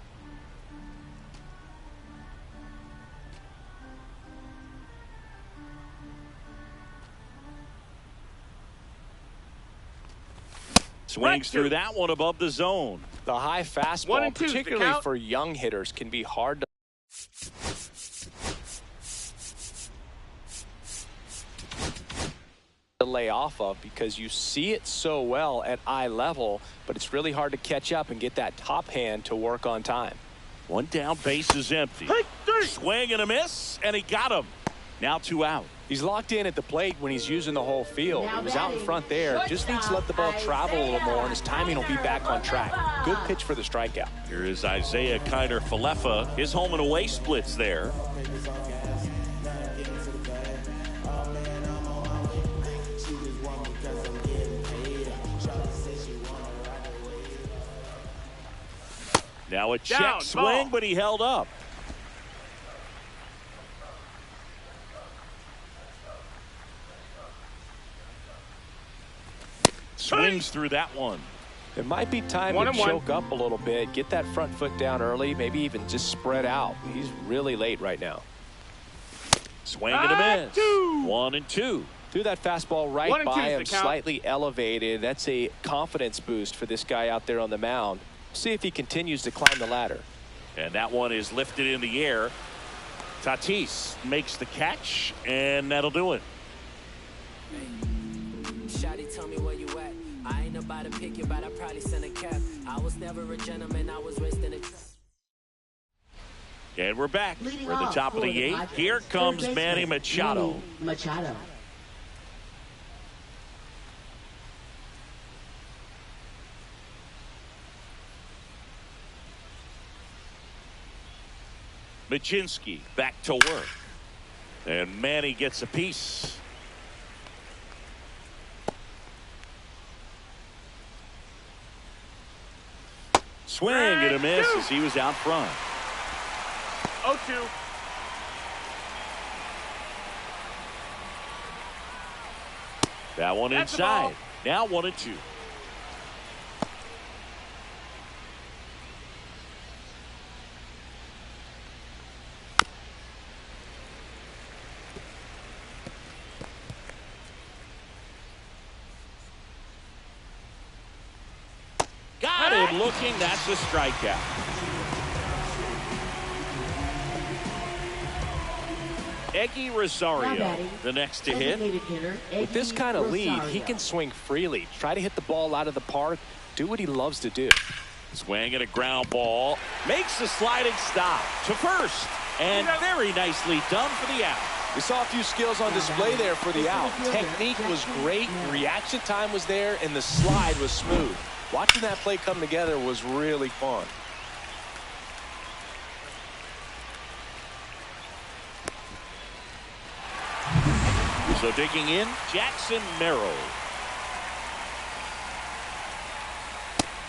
Swings through that one above the zone. The high fastball, particularly for young hitters, can be hard to lay off of because you see it so well at eye level, but it's really hard to catch up and get that top hand to work on time. 1 down, base is empty. Swing and a miss, and he got him. Now 2 out. He's locked in at the plate when he's using the whole field. He was out in front there. Just needs to let the ball travel a little more, and his timing will be back on track. Good pitch for the strikeout. Here is Isaiah Kiner-Falefa. His home and away splits there. Now a check swing, but he held up. Swings through that one. It might be time to choke up a little bit, get that front foot down early, maybe even just spread out. He's really late right now. Swing and a miss. 1-2. Threw that fastball right by him, slightly elevated. That's a confidence boost for this guy out there on the mound. See if he continues to climb the ladder. And that one is lifted in the air. Tatis makes the catch, and that'll do it. Shawty, tell me where you at. I ain't about to pick you, but I probably send a cap. I was never a gentleman, I was raised in a trap. And we're back. We're at the top of the 8th. Here comes Manny Machado. Majinski back to work. And Manny gets a piece. Swing and a miss as he was out front. 0-2. That one inside. Now 1-2. Got him looking. That's a strikeout. Eggy Rosario, the next to hit. With this kind of lead, he can swing freely. Try to hit the ball out of the park. Do what he loves to do. Swing and a ground ball. Makes a sliding stop to first. And very nicely done for the out. We saw a few skills on display there for the out. Technique was great, reaction time was there, and the slide was smooth. Watching that play come together was really fun. So digging in, Jackson Merrill.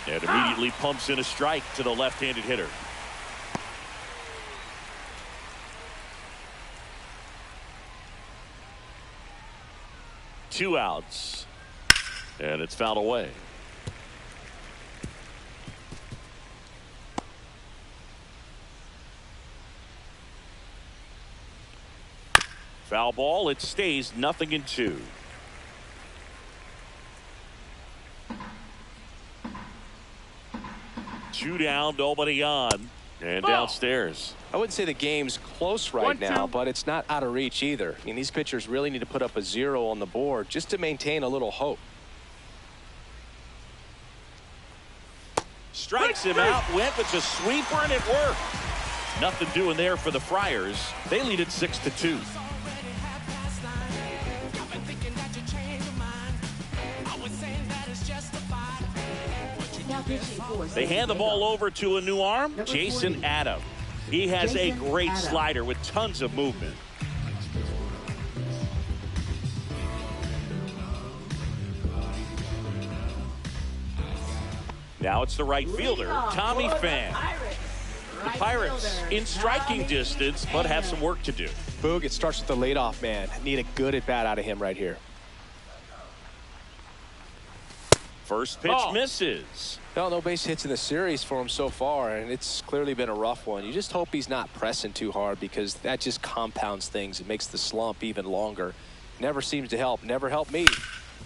And immediately pumps in a strike to the left-handed hitter. Two outs. And it's fouled away. Foul ball. It stays 0-2. Two down, nobody on, and downstairs. I wouldn't say the game's close right now, but it's not out of reach either. I mean, these pitchers really need to put up a 0 on the board just to maintain a little hope. Strikes him out, went with the sweeper, and it worked. Nothing doing there for the Friars. They lead it 6-2. They hand the ball over to a new arm, Jason Adam. He has a great slider with tons of movement. Now it's the right fielder, Tommy Pham. The Pirates in striking distance, but have some work to do. Boog, it starts with the leadoff man. Need a good at-bat out of him right here. First pitch misses. Well, no base hits in the series for him so far, and it's clearly been a rough one. You just hope he's not pressing too hard because that just compounds things. It makes the slump even longer. Never seems to help. Never helped me.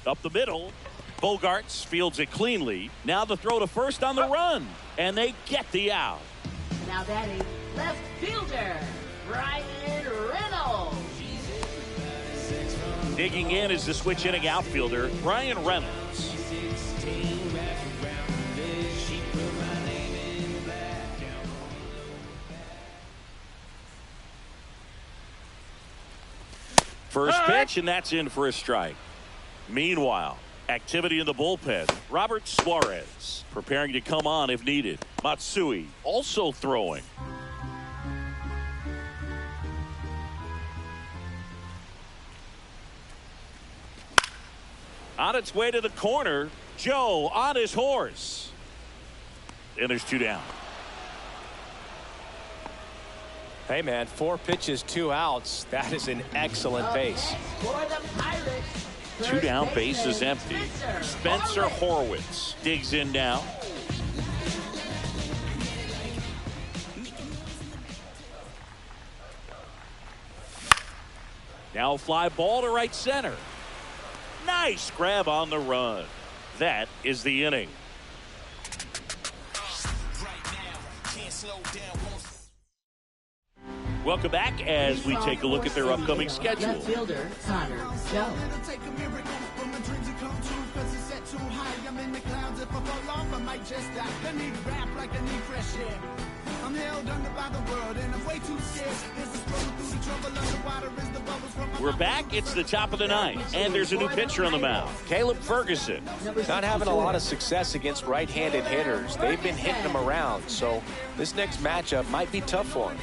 Up the middle. Bogarts fields it cleanly. Now the throw to first on the run, and they get the out. Now batting left fielder, Ryan Reynolds. Digging in is the switch inning outfielder, Ryan Reynolds. First pitch, and that's in for a strike. Meanwhile, activity in the bullpen. Robert Suarez preparing to come on if needed. Matsui also throwing. On its way to the corner, Joe on his horse. And there's two down. Hey, man, 4 pitches, 2 outs. That is an excellent base. Two down, base is empty. Spencer Horwitz digs in now. Now fly ball to right center. Nice grab on the run. That is the inning. Welcome back as we take a look at their upcoming schedule. Left fielder, Connor Joe. We're back. It's the top of the ninth, and there's a new pitcher on the mound, Caleb Ferguson. Not having a lot of success against right-handed hitters. They've been hitting them around, so this next matchup might be tough for him.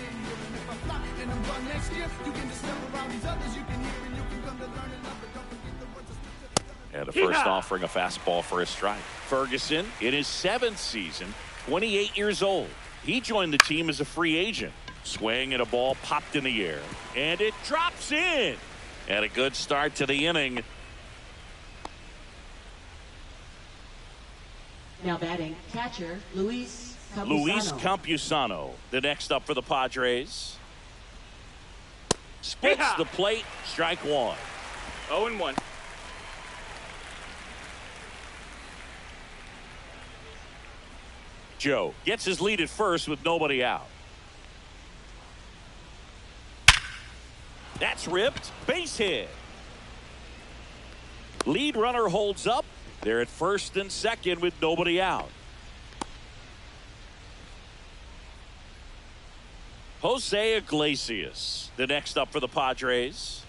And the first offering a fastball for a strike. Ferguson in his 7th season, 28 years old. He joined the team as a free agent. Swing and a ball popped in the air, and it drops in. And a good start to the inning. Now batting catcher Luis Campusano, the next up for the Padres. Splits the plate, strike one. 0-1. Joe gets his lead at first with nobody out. That's ripped. Base hit. Lead runner holds up. They're at first and second with nobody out. Jose Iglesias, the next up for the Padres.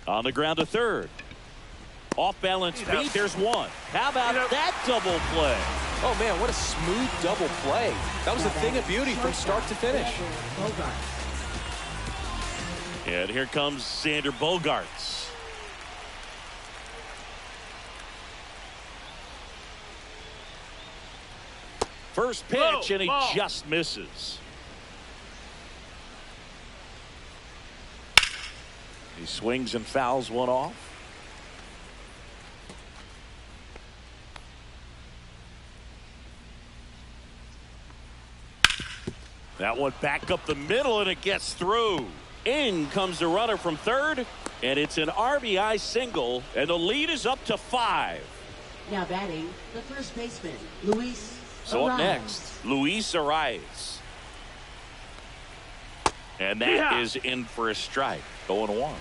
On the ground to third. Off-balance feet. There's one. How about that double play? Oh, man, what a smooth double play. That was a thing of beauty from start to finish. And here comes Xander Bogaerts. First pitch, and he just misses. He swings and fouls one off. That one back up the middle, and it gets through. In comes the runner from third, and it's an RBI single, and the lead is up to 5. Now batting, the first baseman, Luis. So up next, Luis Arias. And that is in for a strike. 0-1.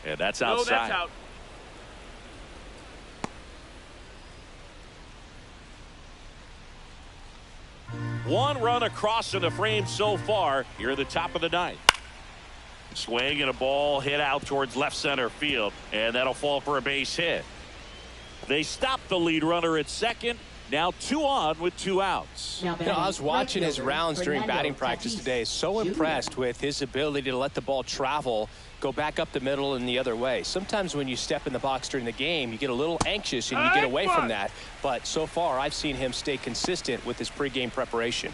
And that's outside. No, that's out. One run across in the frame so far here at the top of the ninth. Swing and a ball hit out towards left center field, and that'll fall for a base hit. They stop the lead runner at second. Now 2 on with 2 outs. I was watching his rounds during batting practice today. So impressed with his ability to let the ball travel, go back up the middle and the other way. Sometimes when you step in the box during the game, you get a little anxious and you get away from that. But so far, I've seen him stay consistent with his pregame preparation.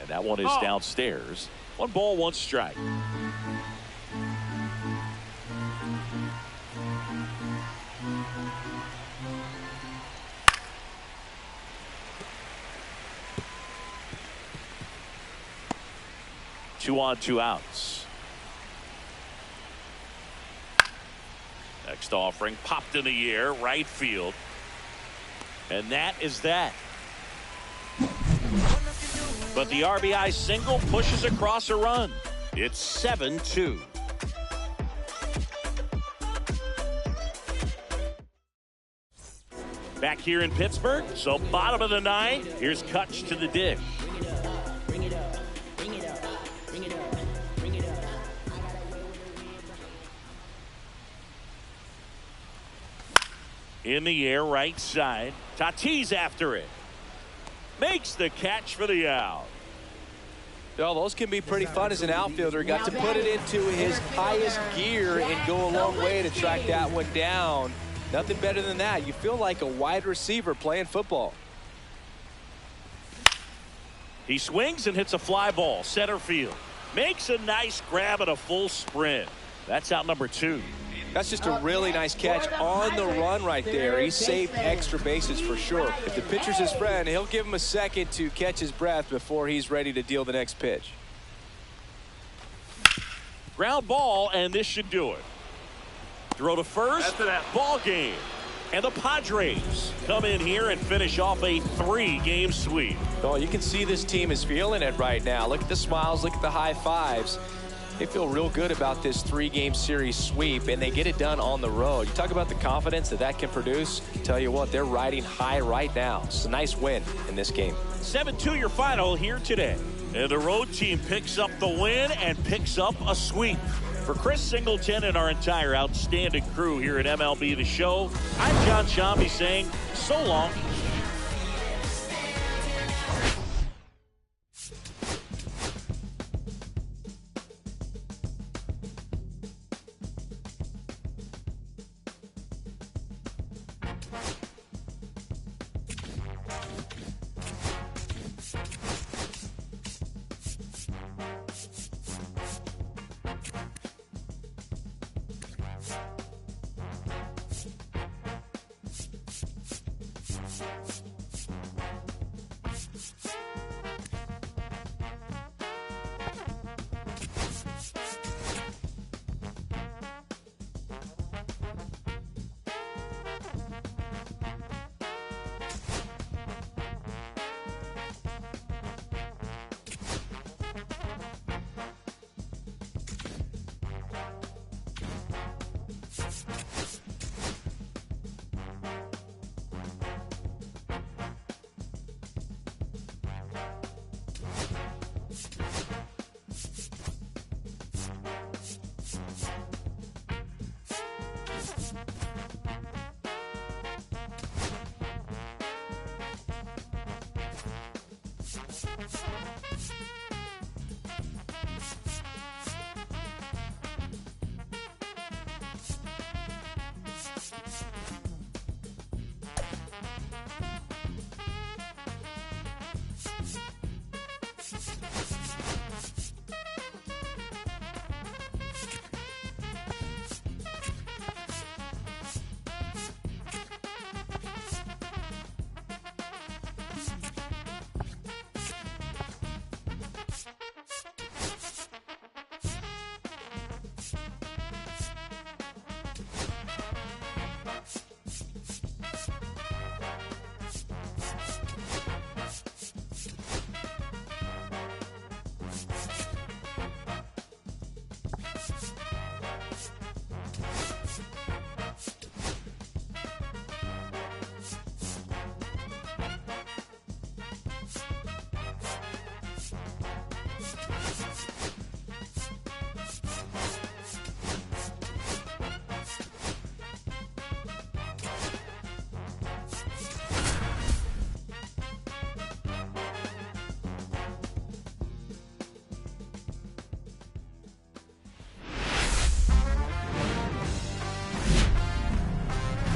And that one is downstairs. 1 ball, 1 strike. Two on, 2 outs. Next offering popped in the air, right field. And that is that. But the RBI single pushes across a run. It's 7-2. Back here in Pittsburgh, so bottom of the 9th. Here's Kutch to the dish. In the air, right side. Tatis after it. Makes the catch for the out. Oh, those can be pretty fun as an outfielder. Got to put it into his highest gear and go a long way to track that one down. Nothing better than that. You feel like a wide receiver playing football. He swings and hits a fly ball, center field. Makes a nice grab at a full sprint. That's out number 2. That's just a really nice catch on the run right there. He saved extra bases for sure. If the pitcher's his friend, he'll give him a second to catch his breath before he's ready to deal the next pitch. Ground ball, and this should do it. Throw to first, ball game. And the Padres come in here and finish off a 3-game sweep. Oh, you can see this team is feeling it right now. Look at the smiles, look at the high fives. They feel real good about this 3-game series sweep, and they get it done on the road. You talk about the confidence that can produce. Tell you what, they're riding high right now. It's a nice win in this game. 7-2 your final here today. And the road team picks up the win and picks up a sweep. For Chris Singleton and our entire outstanding crew here at MLB The Show, I'm John Shambi saying so long.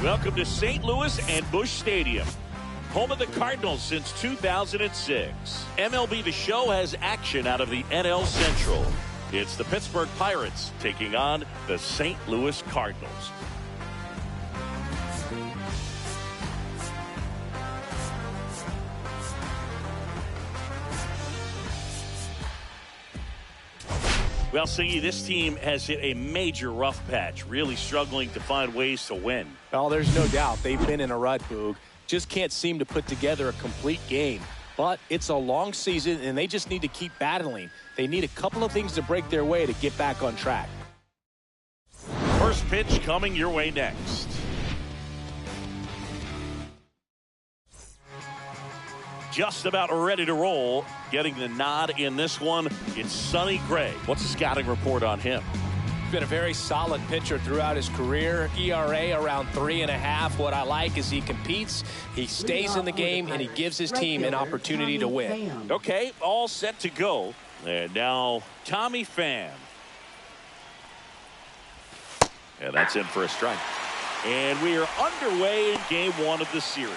Welcome to St. Louis and Busch Stadium, home of the Cardinals since 2006. MLB The Show has action out of the NL Central. It's the Pittsburgh Pirates taking on the St. Louis Cardinals. Well, Siggy, this team has hit a major rough patch, really struggling to find ways to win. Well, there's no doubt they've been in a rut, Boog. Just can't seem to put together a complete game. But it's a long season, and they just need to keep battling. They need a couple of things to break their way to get back on track. First pitch coming your way next. Just about ready to roll. Getting the nod in this one, it's Sonny Gray. What's the scouting report on him? Been a very solid pitcher throughout his career. ERA around 3.5. What I like is he competes, he stays in the game, and he gives his team an opportunity to win. Okay, all set to go. And now Tommy Pham. Yeah, that's in for a strike. And we are underway in game one of the series.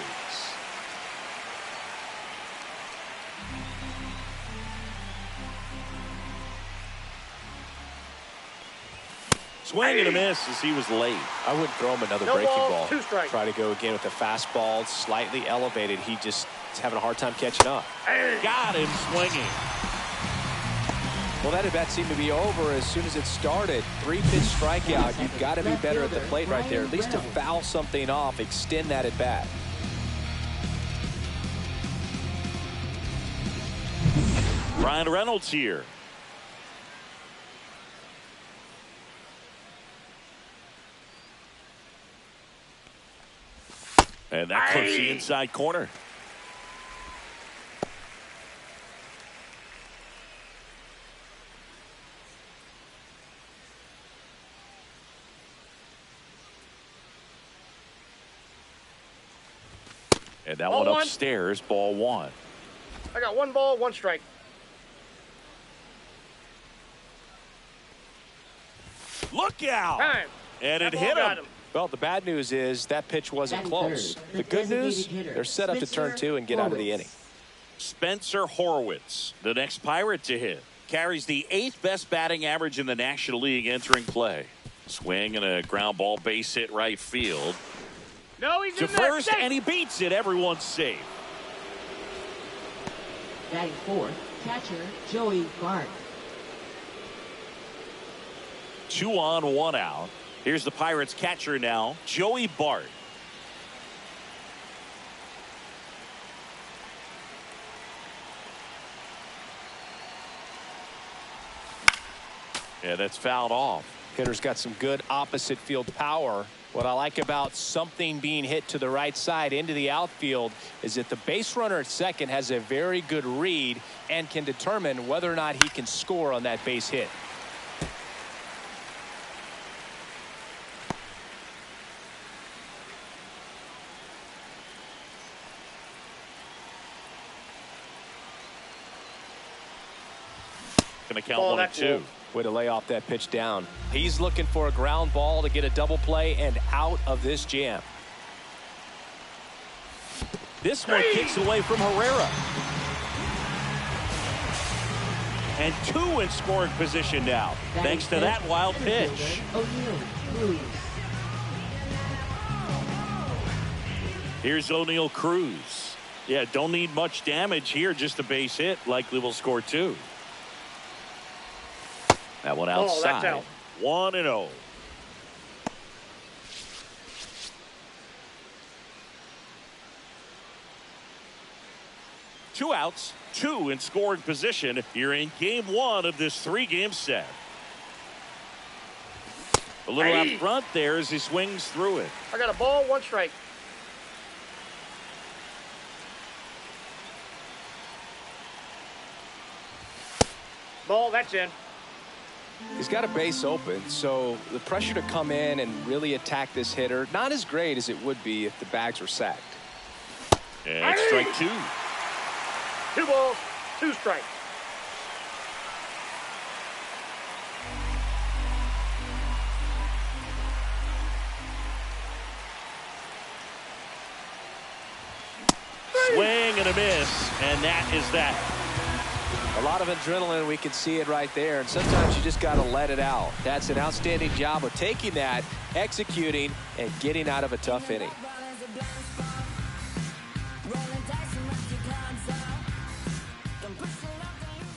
Swing and a miss as he was late. I wouldn't throw him another breaking ball. Try to go again with the fastball, slightly elevated. He just is having a hard time catching up. Got him swinging. Well, that at bat seemed to be over as soon as it started. 3-pitch strikeout. You've got to be better at the plate right there. At least to foul something off, extend that at bat. Ryan Reynolds here. And that clips the inside corner. And that one upstairs, ball one. I got 1 ball, 1 strike. Look out! Time. And it hit him. Well, the bad news is that pitch wasn't close. The good news, they're set up to turn 2 and get out of the inning. Spencer Horwitz, the next Pirate to hit. Carries the 8th best batting average in the National League entering play. Swing and a ground ball base hit right field. No, he's to in there. First, and he beats it. Everyone's safe. Batting fourth, catcher Joey Bart. 2 on, 1 out. Here's the Pirates catcher now, Joey Bart. Yeah, that's fouled off. Hitter's got some good opposite field power. What I like about something being hit to the right side into the outfield is that the base runner at second has a very good read and can determine whether or not he can score on that base hit. Going to count 1 and 2. Way to lay off that pitch down. He's looking for a ground ball to get a double play and out of this jam. This one kicks away from Herrera. And 2 in scoring position now, thanks to that wild pitch. Here's O'Neill Cruz. Yeah, don't need much damage here, just a base hit. Likely will score 2. That one outside. That's out. 1-0. Two outs, 2 in scoring position here in game 1 of this 3-game set. A little out front there as he swings through it. I got a ball, 1 strike. Ball, that's in. He's got a base open, so the pressure to come in and really attack this hitter, not as great as it would be if the bags were sacked. And strike 2. 2 balls, 2 strikes. and a miss, and that is that. A lot of adrenaline, we can see it right there, and sometimes you just got to let it out. That's an outstanding job of taking that, executing, and getting out of a tough inning.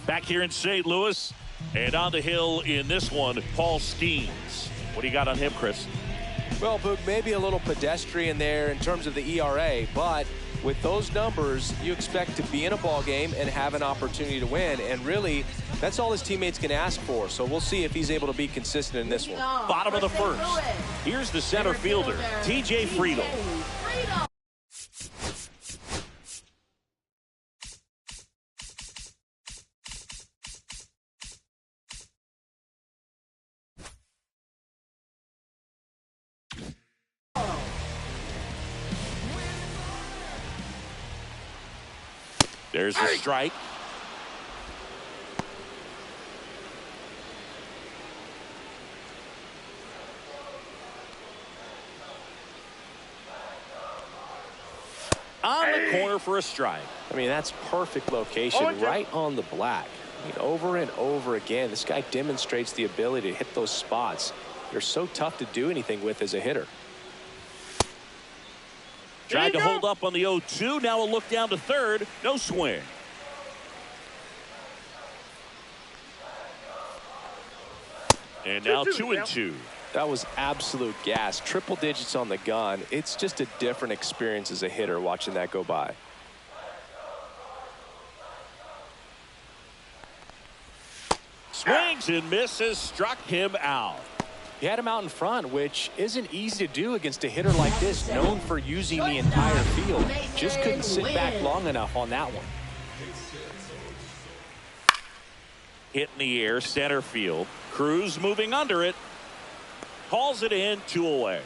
Back here in St. Louis, and on the hill in this one, Paul Skeens. What do you got on him, Chris? Well, Boog, maybe a little pedestrian there in terms of the ERA, but with those numbers, you expect to be in a ball game and have an opportunity to win, and really, that's all his teammates can ask for. So we'll see if he's able to be consistent in this one. Bottom of the first. Here's the center fielder, T.J. Friedel. There's a strike. On the corner for a strike. I mean, that's perfect location, right on the black. I mean, over and over again, this guy demonstrates the ability to hit those spots. They're so tough to do anything with as a hitter. Tried to hold up on the 0-2. Now a look down to third. No swing. And now 2-2. That was absolute gas. Triple digits on the gun. It's just a different experience as a hitter watching that go by. Swings and misses. Struck him out. He had him out in front, which isn't easy to do against a hitter like this, known for using the entire field. Just couldn't sit back long enough on that one. Hit in the air, center field. Cruz moving under it. Calls it in, 2 away.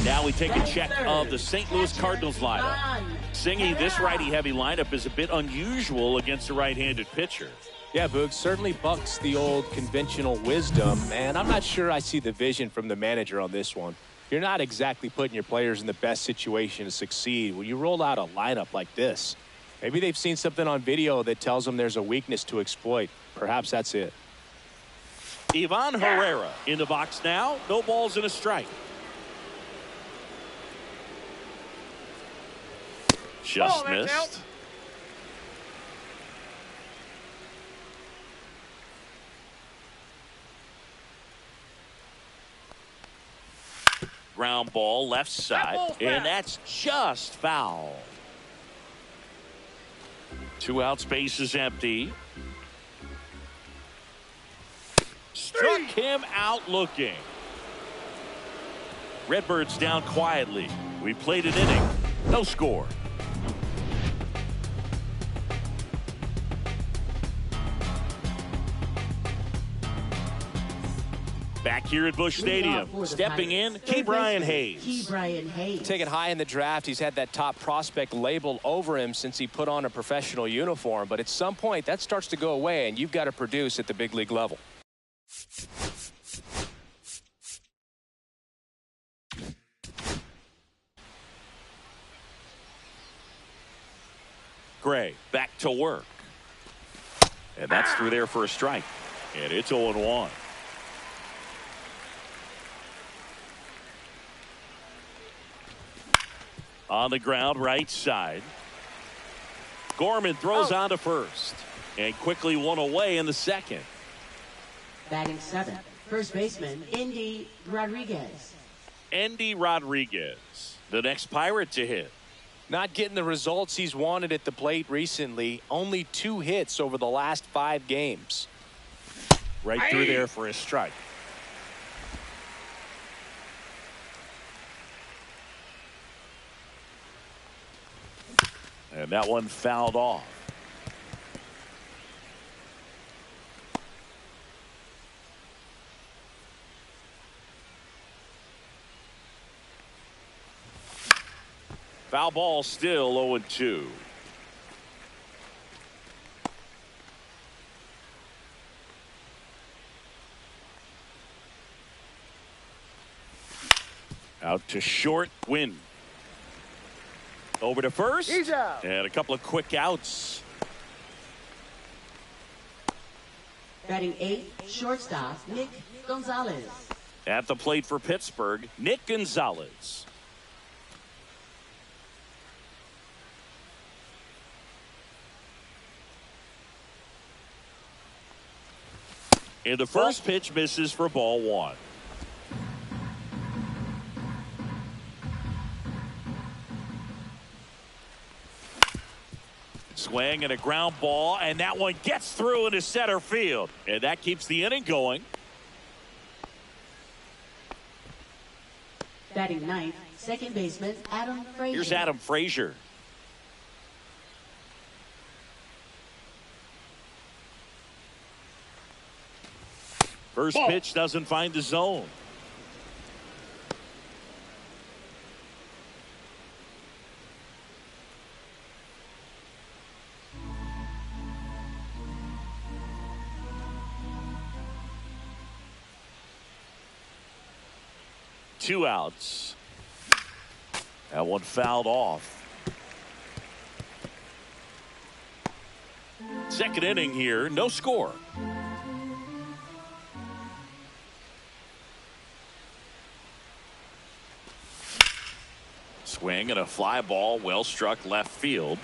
Now we take a check of the St. Louis Cardinals lineup. Singy, this righty-heavy lineup is a bit unusual against a right-handed pitcher. Yeah, Boog, certainly bucks the old conventional wisdom, and I'm not sure I see the vision from the manager on this one. You're not exactly putting your players in the best situation to succeed when you roll out a lineup like this. Maybe they've seen something on video that tells them there's a weakness to exploit. Perhaps that's it. Ivan Herrera in the box now. No balls and a strike. Just missed. Ground ball left side, and that's just foul. 2 outs, base is empty. Struck him out looking. Redbirds down quietly. We played an inning. No score. Back here at Busch Stadium, stepping in, Ke'Bryan Hayes. Taken high in the draft, he's had that top prospect label over him since he put on a professional uniform. But at some point, that starts to go away, and you've got to produce at the big league level. Gray back to work. And that's through there for a strike. And it's 0-1. On the ground, right side. Gorman throws on to first. And quickly 1 away in the second. Batting 7th, first baseman, Endy Rodriguez. Endy Rodriguez, the next Pirate to hit. Not getting the results he's wanted at the plate recently. Only 2 hits over the last 5 games. Right through there for a strike. And that one fouled off. Foul ball, still 0-2. Out to short, win. Over to first. He's out. And a couple of quick outs. Batting 8, shortstop, Nick Gonzalez. At the plate for Pittsburgh, Nick Gonzalez. And the first pitch misses for ball 1. Swing and a ground ball, and that one gets through into center field. And that keeps the inning going. Batting 9th, second baseman, Adam Frazier. Here's Adam Frazier. First pitch doesn't find the zone. Two outs. That one fouled off. Second inning here, no score. Swing and a fly ball, well struck left field.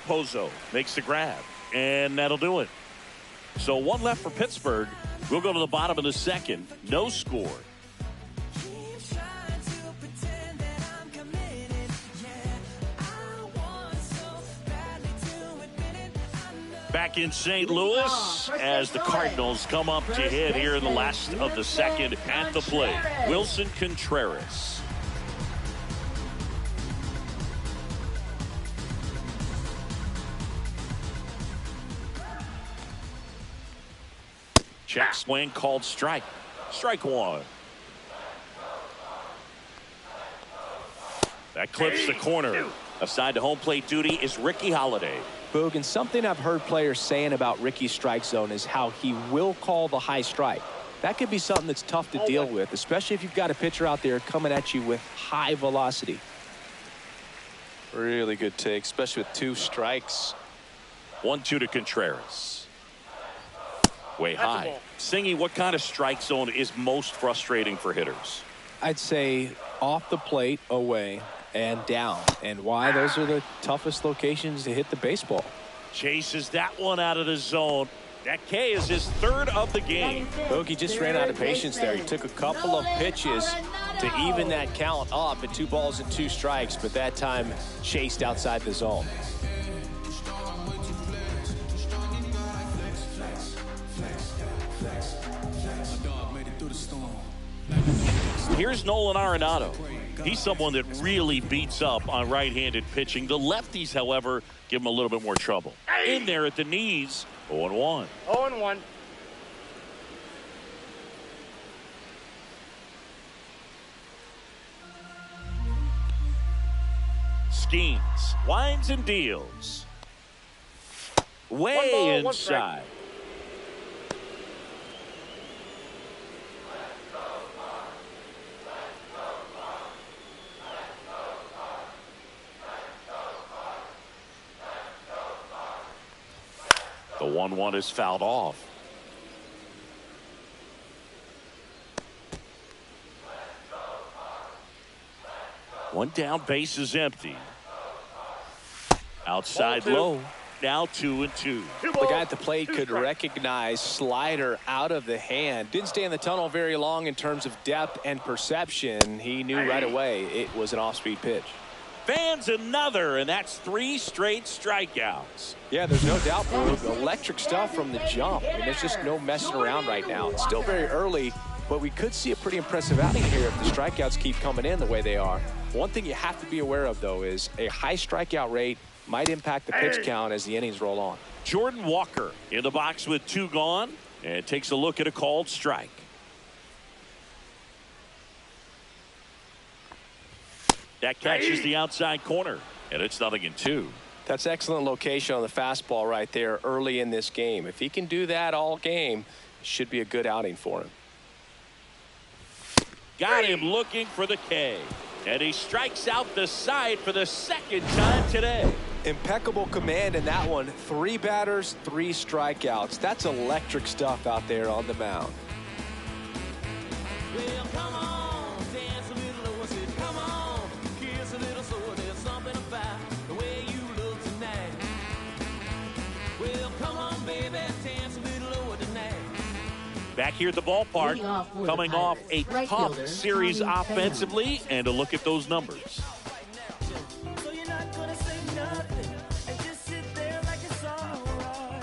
Pozo makes the grab, and that'll do it. So one left for Pittsburgh. We'll go to the bottom of the second. No score. Back in St. Louis as the Cardinals come up to hit here in the last of the second at the plate. Wilson Contreras. Check swing called strike. Strike 1. That clips the corner. Assigned to home plate duty is Ricky Holiday. Boog, and something I've heard players saying about Ricky's strike zone is how he will call the high strike. That could be something that's tough to deal with, especially if you've got a pitcher out there coming at you with high velocity. Really good take, especially with 2 strikes. 1-2 to Contreras. Way high. Singy, what kind of strike zone is most frustrating for hitters? I'd say off the plate, away, and down. And why? Those are the toughest locations to hit the baseball. Chases that one out of the zone. That K is his 3rd of the game. Bogey just ran out of patience there. He took a couple of pitches to even that count up at 2 balls and 2 strikes, but that time chased outside the zone. Here's Nolan Arenado. He's someone that really beats up on right-handed pitching. The lefties, however, give him a little bit more trouble. In there at the knees, 0-1. 0-1. Schemes, winds and deals. Way inside. The 1-1 is fouled off. One down, base is empty. Outside low. Now 2-2. The guy at the plate could recognize slider out of the hand. Didn't stay in the tunnel very long in terms of depth and perception. He knew right away it was an off-speed pitch. Fans another, and that's 3 straight strikeouts. Yeah, there's no doubt, electric stuff from the jump. I mean, there's just no messing around right now. It's still very early, but we could see a pretty impressive outing here if the strikeouts keep coming in the way they are. One thing you have to be aware of, though, is a high strikeout rate might impact the pitch count as the innings roll on. Jordan Walker in the box with 2 gone, and takes a look at a called strike. That catches the outside corner, and it's 0-2. That's excellent location on the fastball right there early in this game. If he can do that all game, it should be a good outing for him. Got him looking for the K. And he strikes out the side for the second time today. Impeccable command in that one. 3 batters, 3 strikeouts. That's electric stuff out there on the mound. Well, come on, dance a little, what's it? Come on, kiss a little, so there's something about the way you look tonight. Well, come on, baby, dance a little over tonight. Back here at the ballpark, coming off a tough series offensively, and a look at those numbers. So you're not gonna say nothing and just sit there like it's all right.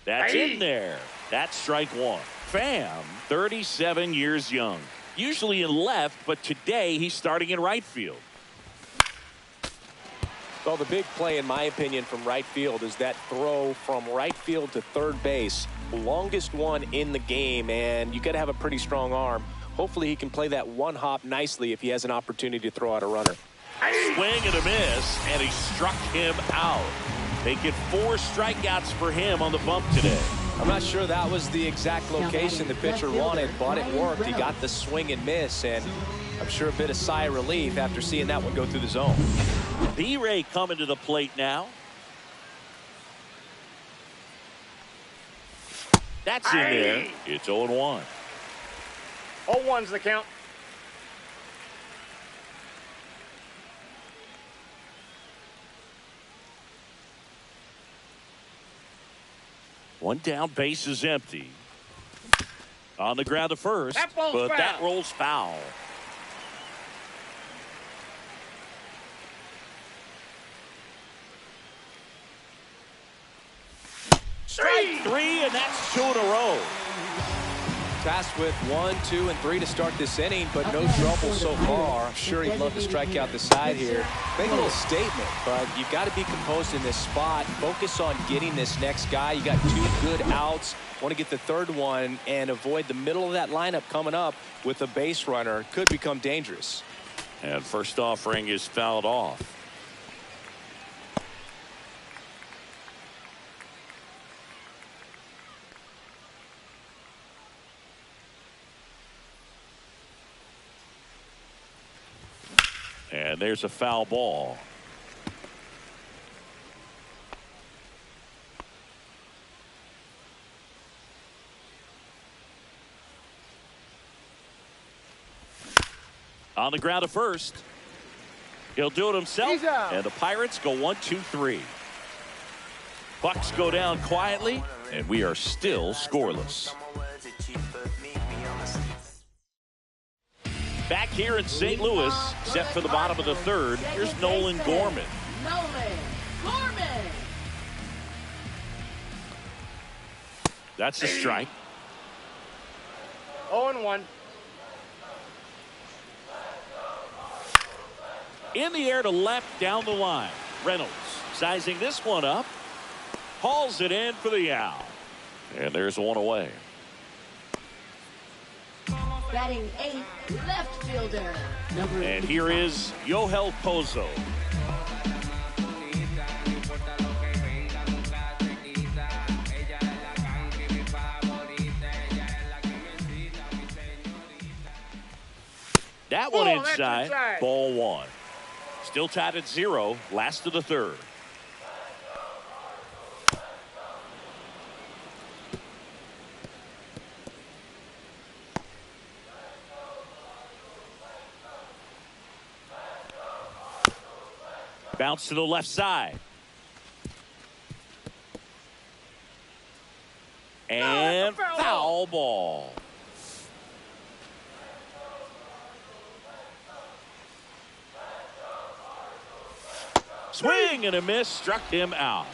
That's in there. That's strike one. Pham, 37 years young. Usually in left, but today he's starting in right field. Well, the big play, in my opinion, from right field is that throw from right field to third base. Longest one in the game, and you got to have a pretty strong arm. Hopefully he can play that one hop nicely if he has an opportunity to throw out a runner. Swing and a miss, and he struck him out. They get 4 strikeouts for him on the bump today. I'm not sure that was the exact location the pitcher wanted, but it worked. He got the swing and miss, and I'm sure a bit of sigh of relief after seeing that one go through the zone. B-Ray coming to the plate now. That's in there. It's 0-1. 0-1's the count. One down, base is empty. On the ground to first, That ball's but foul. that rolls foul. Strike 3, and that's 2 in a row. Tasked with 1, 2, and 3 to start this inning, but no trouble so far. I'm sure he'd love to strike out the side here. Make a little statement, but you've got to be composed in this spot. Focus on getting this next guy. You got 2 good outs. Want to get the third one and avoid the middle of that lineup coming up with a base runner. Could become dangerous. And first offering is fouled off. And there's a foul ball. On the ground to first. He'll do it himself. And the Pirates go 1, 2, 3. Bucks go down quietly, and we are still scoreless. Back here in St. Louis, set for the bottom of the third. Here's Nolan Gorman. That's a strike. 0-1. In the air to left down the line. Reynolds sizing this one up. Hauls it in for the out. And there's one away. Batting 8th, left fielder. And here is Yohel Pozo. That one inside. Ball 1. Still tied at 0. Last of the third. Bounce to the left side. And foul ball. Swing and a miss, struck him out.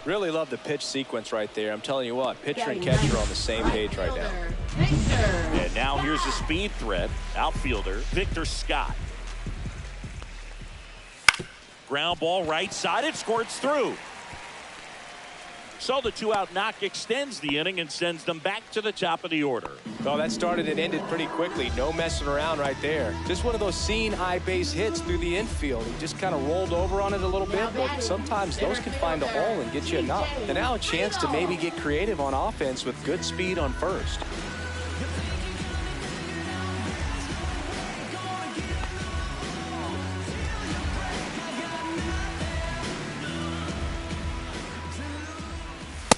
Really love the pitch sequence right there. I'm telling you what, pitcher and catcher are on the same page right now. And now here's a speed threat. Outfielder Victor Scott. Ground ball right side. It squirts through. So the 2-out knock extends the inning and sends them back to the top of the order. Well, that started and ended pretty quickly. No messing around right there. Just one of those seeing high base hits through the infield. He just kind of rolled over on it a little bit, but sometimes those can find a hole and get you enough. And now a chance to maybe get creative on offense with good speed on first.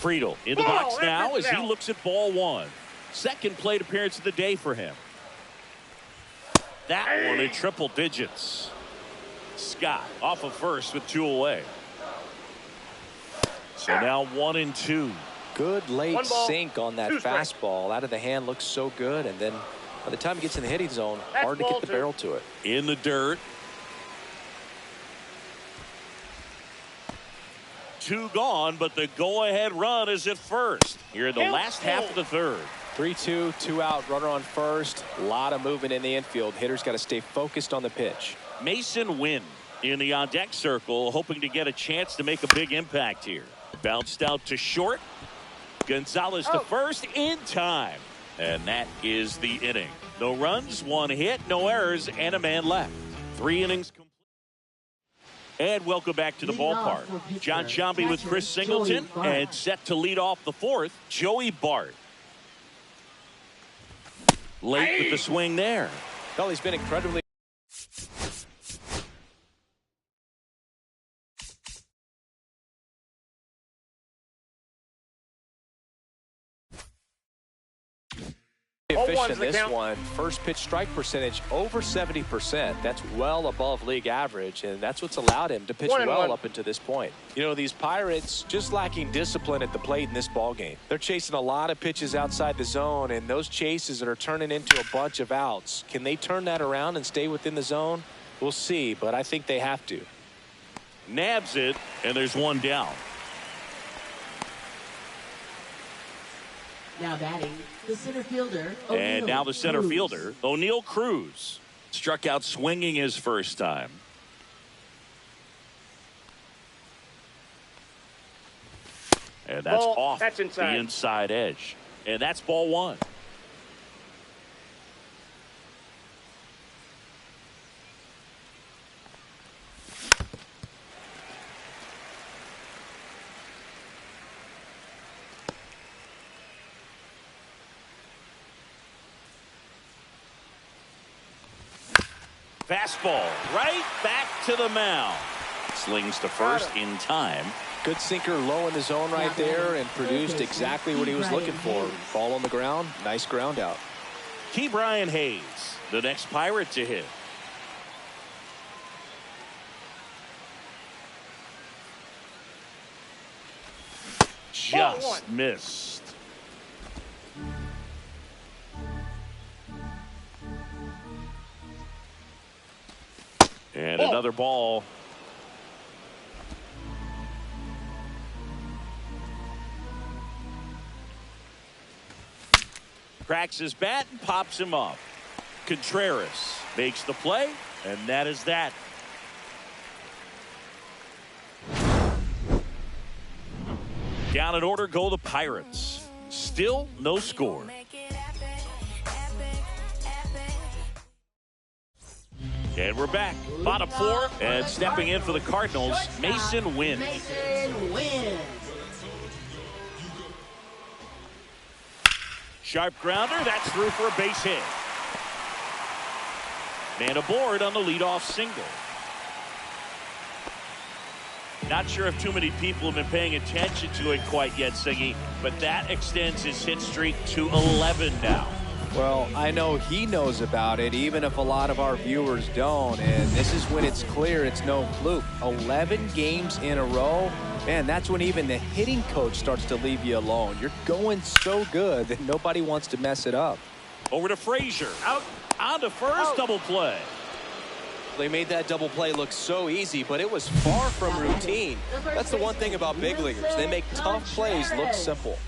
Friedel in the box now as he looks at ball one. Second plate appearance of the day for him. That one in triple digits. Scott off of first with 2 away. So now 1-2. Good late sink on that fastball. Out of the hand looks so good. And then by the time he gets in the hitting zone, hard to get the barrel to it. In the dirt. 2 gone, but the go-ahead run is at first here in the last half of the third. 3-2, 2 out, runner on first. A lot of movement in the infield. Hitter's got to stay focused on the pitch. Mason Wynn in the on-deck circle, hoping to get a chance to make a big impact here. Bounced out to short. Gonzalez to first in time. And that is the inning. No runs, 1 hit, no errors, and a man left. 3 innings complete. And welcome back to the ballpark. John Sciambi with Chris Singleton, and set to lead off the fourth, Joey Bart. Late with the swing there. Well, he's been incredibly efficient in this one. First pitch strike percentage over 70%. That's well above league average, and that's what's allowed him to pitch well up until this point. You know, these Pirates just lacking discipline at the plate in this ball game. They're chasing a lot of pitches outside the zone, and those chases are turning into a bunch of outs. Can they turn that around and stay within the zone? We'll see, but I think they have to. Nabs it, and there's 1 down. Now batting, the center fielder. And now the center fielder, O'Neal Cruz. Struck out swinging his first time. And that's off the inside edge. And that's ball 1. Fastball right back to the mound. Slings to first in time. Good sinker low in the zone right there and produced exactly what he was looking for. Ball on the ground. Nice ground out. Key Brian Hayes, the next Pirate to hit. Just missed. And another ball. Cracks his bat and pops him up. Contreras makes the play, and that is that. Down in order go the Pirates. Still no score. And we're back. Bottom 4, and stepping in for the Cardinals, Mason Wynn. Sharp grounder, that's through for a base hit. Man aboard on the leadoff single. Not sure if too many people have been paying attention to it quite yet, Siggy, but that extends his hit streak to 11 now. Well, I know he knows about it, even if a lot of our viewers don't. And this is when it's clear it's no fluke. 11 games in a row. Man, that's when even the hitting coach starts to leave you alone. You're going so good that nobody wants to mess it up. Over to Frazier. Out on to first. Double play. They made that double play look so easy, but it was far from routine. That's the one thing about big leaguers. They make tough plays look simple.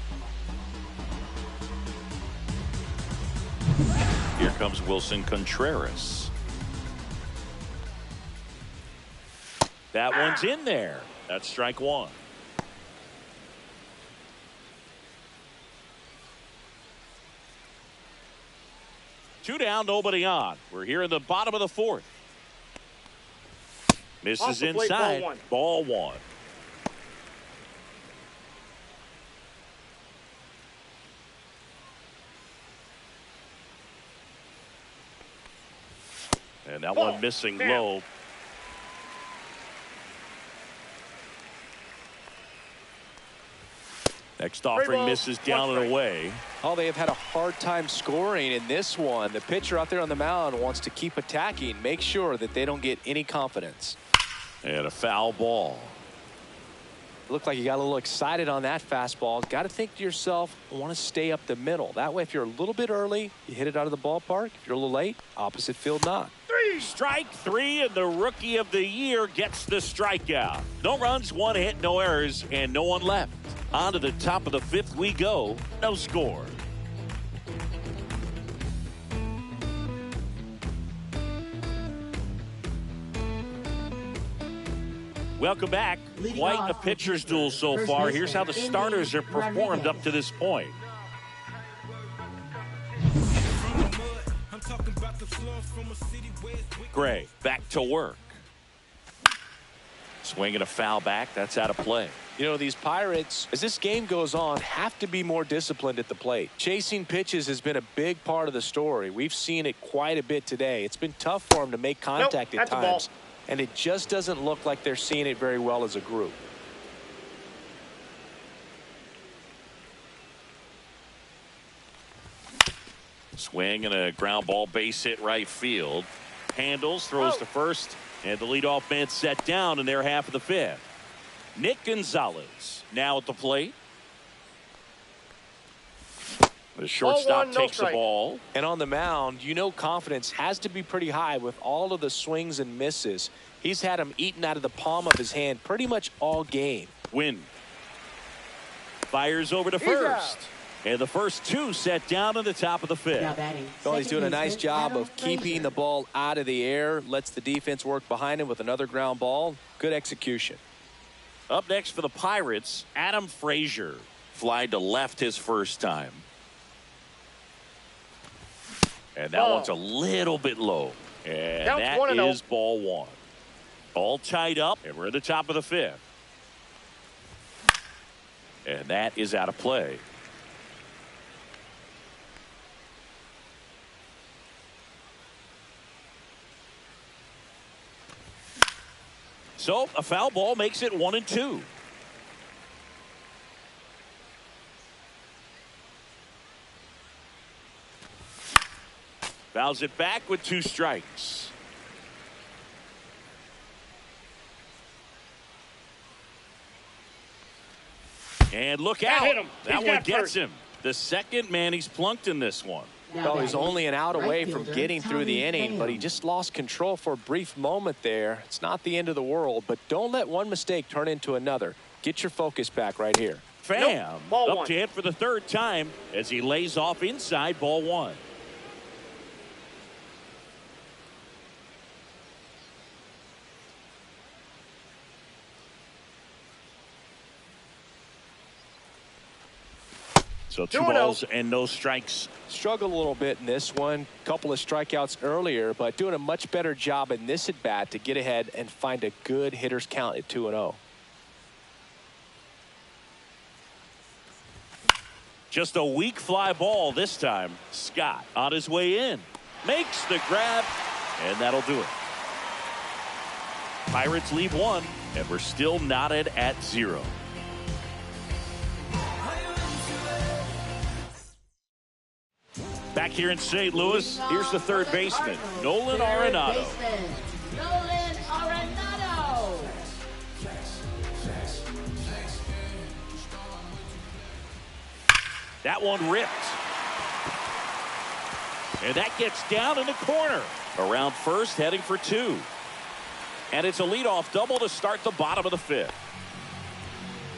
Here comes Wilson Contreras. That one's in there. That's strike 1. Two down, nobody on. We're here in the bottom of the 4th. Misses inside. Ball 1. And that one missing low. Next offering misses down and away. Oh, they have had a hard time scoring in this one. The pitcher out there on the mound wants to keep attacking, make sure that they don't get any confidence. And a foul ball. Looked like you got a little excited on that fastball. Got to think to yourself, I want to stay up the middle. That way, if you're a little bit early, you hit it out of the ballpark. If you're a little late, opposite field knock. Strike three, and the Rookie of the Year gets the strikeout. No runs, one hit, no errors, and no one left. On to the top of the fifth we go. No score. Welcome back. Quite a pitcher's duel so far. Here's how the starters have performed up to this point. Gray back to work. Swinging a foul back. That's out of play. You know, these Pirates, as this game goes on, have to be more disciplined at the plate. Chasing pitches has been a big part of the story. We've seen it quite a bit today. It's been tough for them to make contact at times. And it just doesn't look like they're seeing it very well as a group. Swing and a ground ball, base hit right field. Handles, throws to first, and the leadoff man set down in their half of the fifth. Nick Gonzalez now at the plate. The shortstop takes the ball. And on the mound, you know confidence has to be pretty high with all of the swings and misses. He's had them eaten out of the palm of his hand pretty much all game. Win. Fires over to first. And the first two set down in the top of the fifth. Well, he's doing a nice job of keeping the ball out of the air. Lets the defense work behind him with another ground ball. Good execution. Up next for the Pirates, Adam Frazier. Flied to left his first time. And that one's a little bit low. And that is ball one. All tied up, and we're at the top of the fifth. And that is out of play. So a foul ball makes it 1-2. Fouls it back with 2 strikes. And look out. That one gets him. The second man he's plunked in this one. Well, he's only an out away from getting through the inning, but he just lost control for a brief moment there. It's not the end of the world, but don't let one mistake turn into another. Get your focus back right here. Pham up to hit for the third time as he lays off inside, ball one. So 2 balls and no strikes. Struggled a little bit in this one. Couple of strikeouts earlier, but doing a much better job in this at bat to get ahead and find a good hitter's count at 2-0. Just a weak fly ball this time. Scott on his way in. Makes the grab, and that'll do it. Pirates leave 1, and we're still knotted at 0. Back here in St. Louis, here's the third baseman, Nolan Arenado. Nolan Arenado. That one ripped. And that gets down in the corner. Around first, heading for 2. And it's a leadoff double to start the bottom of the fifth.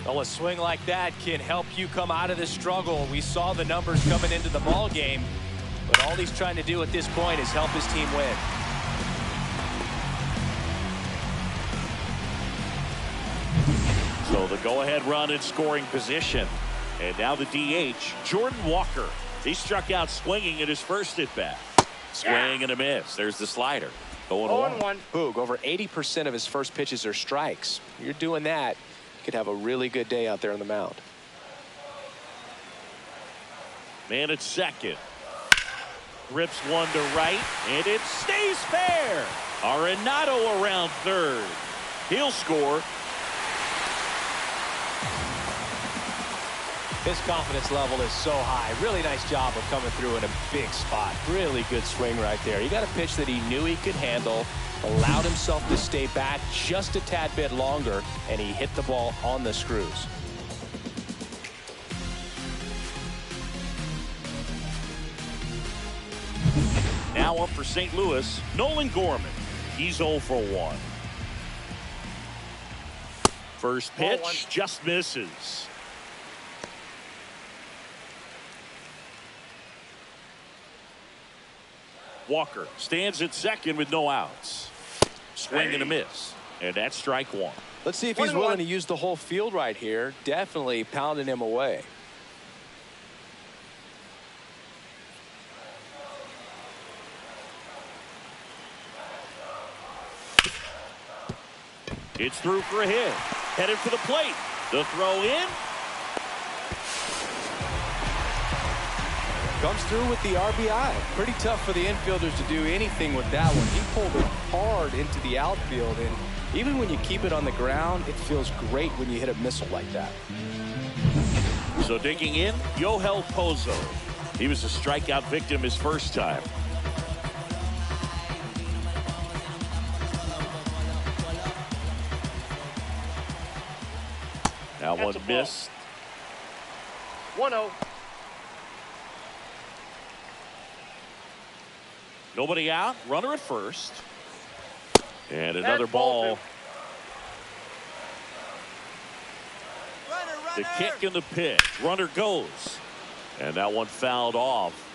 Well, a swing like that can help you come out of this struggle. We saw the numbers coming into the ball game, but all he's trying to do at this point is help his team win. So the go-ahead run in scoring position. And now the DH, Jordan Walker. He struck out swinging at his first at-bat. Swing and a miss. There's the slider. 0-1. Boog, over 80% of his first pitches are strikes. You're doing that, you could have a really good day out there on the mound. Man at second. Rips one to right, and it stays fair. Arenado around third. He'll score. His confidence level is so high. Really nice job of coming through in a big spot. Really good swing right there. He got a pitch that he knew he could handle, allowed himself to stay back just a tad bit longer, and he hit the ball on the screws. Now up for St. Louis, Nolan Gorman. He's 0 for 1. First pitch just misses. Walker stands at second with no outs. Swing and a miss. And that's strike 1. Let's see if he's willing to use the whole field right here. Definitely pounding him away. It's through for a hit. Headed for the plate. The throw in. Comes through with the RBI. Pretty tough for the infielders to do anything with that one. He pulled it hard into the outfield, and even when you keep it on the ground, it feels great when you hit a missile like that. So digging in, Yohel Pozo. He was a strikeout victim his first time. Now one missed. 1-0. Nobody out. Runner at first. And another ball. The kick and the pitch. Runner goes. And that one fouled off.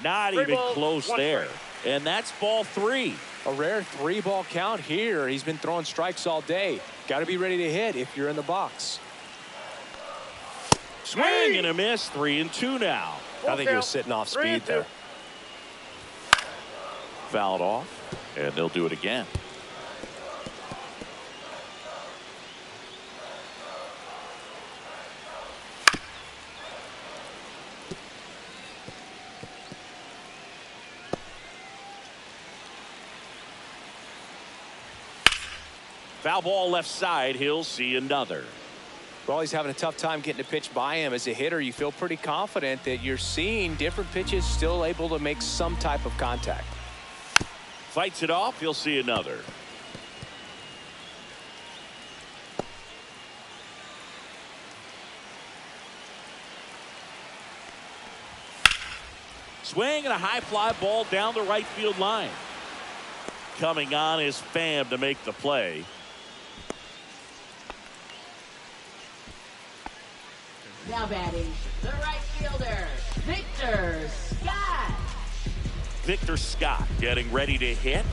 Not even close there. And that's ball 3. A rare 3-ball count here. He's been throwing strikes all day. Got to be ready to hit if you're in the box. Swing and a miss. 3-2 now. I think he was sitting off speed there. Fouled off, and they'll do it again. Foul ball left side. He'll see another. Well, he's having a tough time getting a pitch by him. As a hitter, you feel pretty confident that you're seeing different pitches still able to make some type of contact. Fights it off. He'll see another. Swing and a high fly ball down the right field line. Coming on is Pham to make the play. Now batting, the right fielder, Victor Scott. Victor Scott getting ready to hit.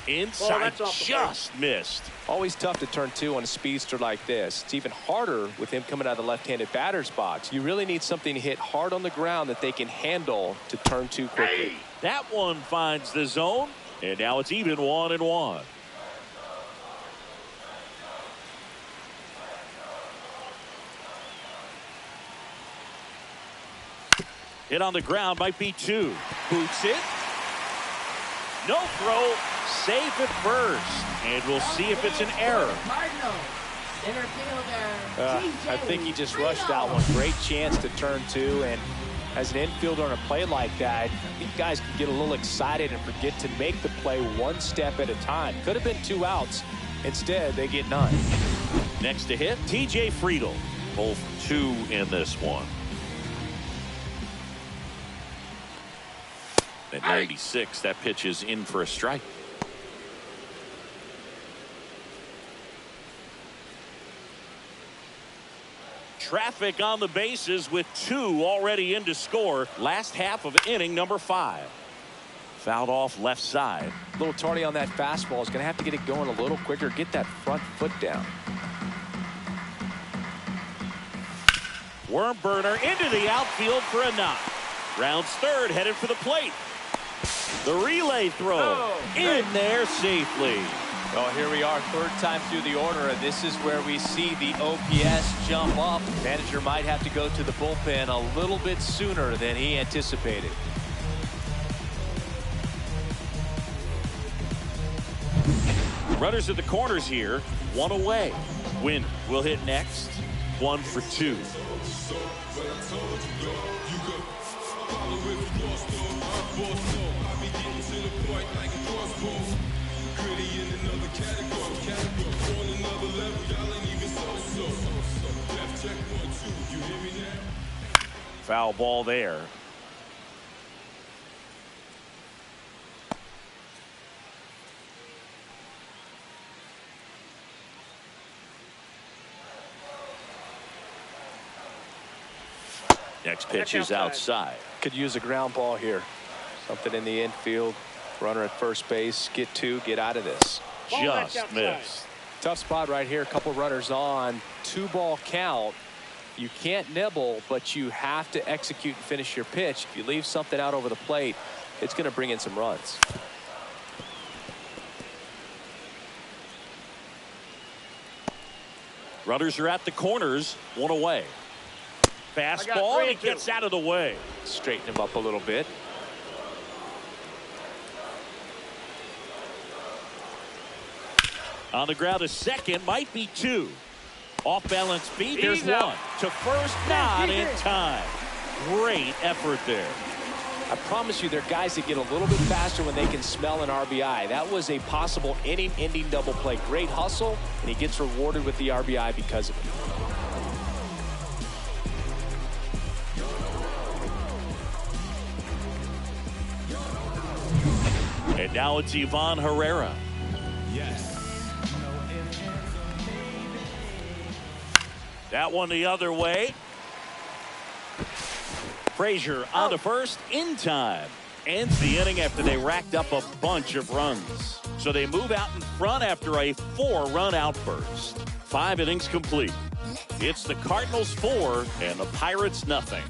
Inside, just missed. Always tough to turn 2 on a speedster like this. It's even harder with him coming out of the left-handed batter's box. You really need something to hit hard on the ground that they can handle to turn 2 quickly. That one finds the zone, and now it's even 1-1. Hit on the ground, might be 2. Boots it. No throw. Safe at first, and we'll see if it's an error. I think he just rushed that one. Great chance to turn 2, and as an infielder on a play like that, these guys can get a little excited and forget to make the play one step at a time. Could have been 2 outs. Instead, they get none. Next to hit, TJ Friedl. Both 2 in this one. At 96, that pitch is in for a strike. Traffic on the bases with 2 already in to score. Last half of inning number 5. Fouled off left side. A little tardy on that fastball. Is going to have to get it going a little quicker. Get that front foot down. Worm burner into the outfield for a knock. Rounds third, headed for the plate. The relay throw in there safely. Well, here we are, third time through the order, and this is where we see the OPS jump up. Manager might have to go to the bullpen a little bit sooner than he anticipated. Runners at the corners here, one away. Wynn will hit next, 1 for 2. Foul ball there. Next pitch is outside. Could use a ground ball here. Something in the infield. Runner at first base. Get 2, get out of this. Just missed. Tough spot right here. A couple runners on. 2-ball count. You can't nibble, but you have to execute and finish your pitch. If you leave something out over the plate, it's going to bring in some runs. Runners are at the corners, 1 away. Fastball, and he gets out of the way. Straighten him up a little bit. On the ground, a second, might be 2. Off balance beat, there's 1. To first, not in time. Great effort there. I promise you, there are guys that get a little bit faster when they can smell an RBI. That was a possible inning-ending double play. Great hustle, and he gets rewarded with the RBI because of it. And now it's Ivan Herrera. Yes. That one the other way. Frazier on to first in time. Ends the inning after they racked up a bunch of runs. So they move out in front after a 4-run outburst. 5 innings complete. It's the Cardinals 4 and the Pirates nothing.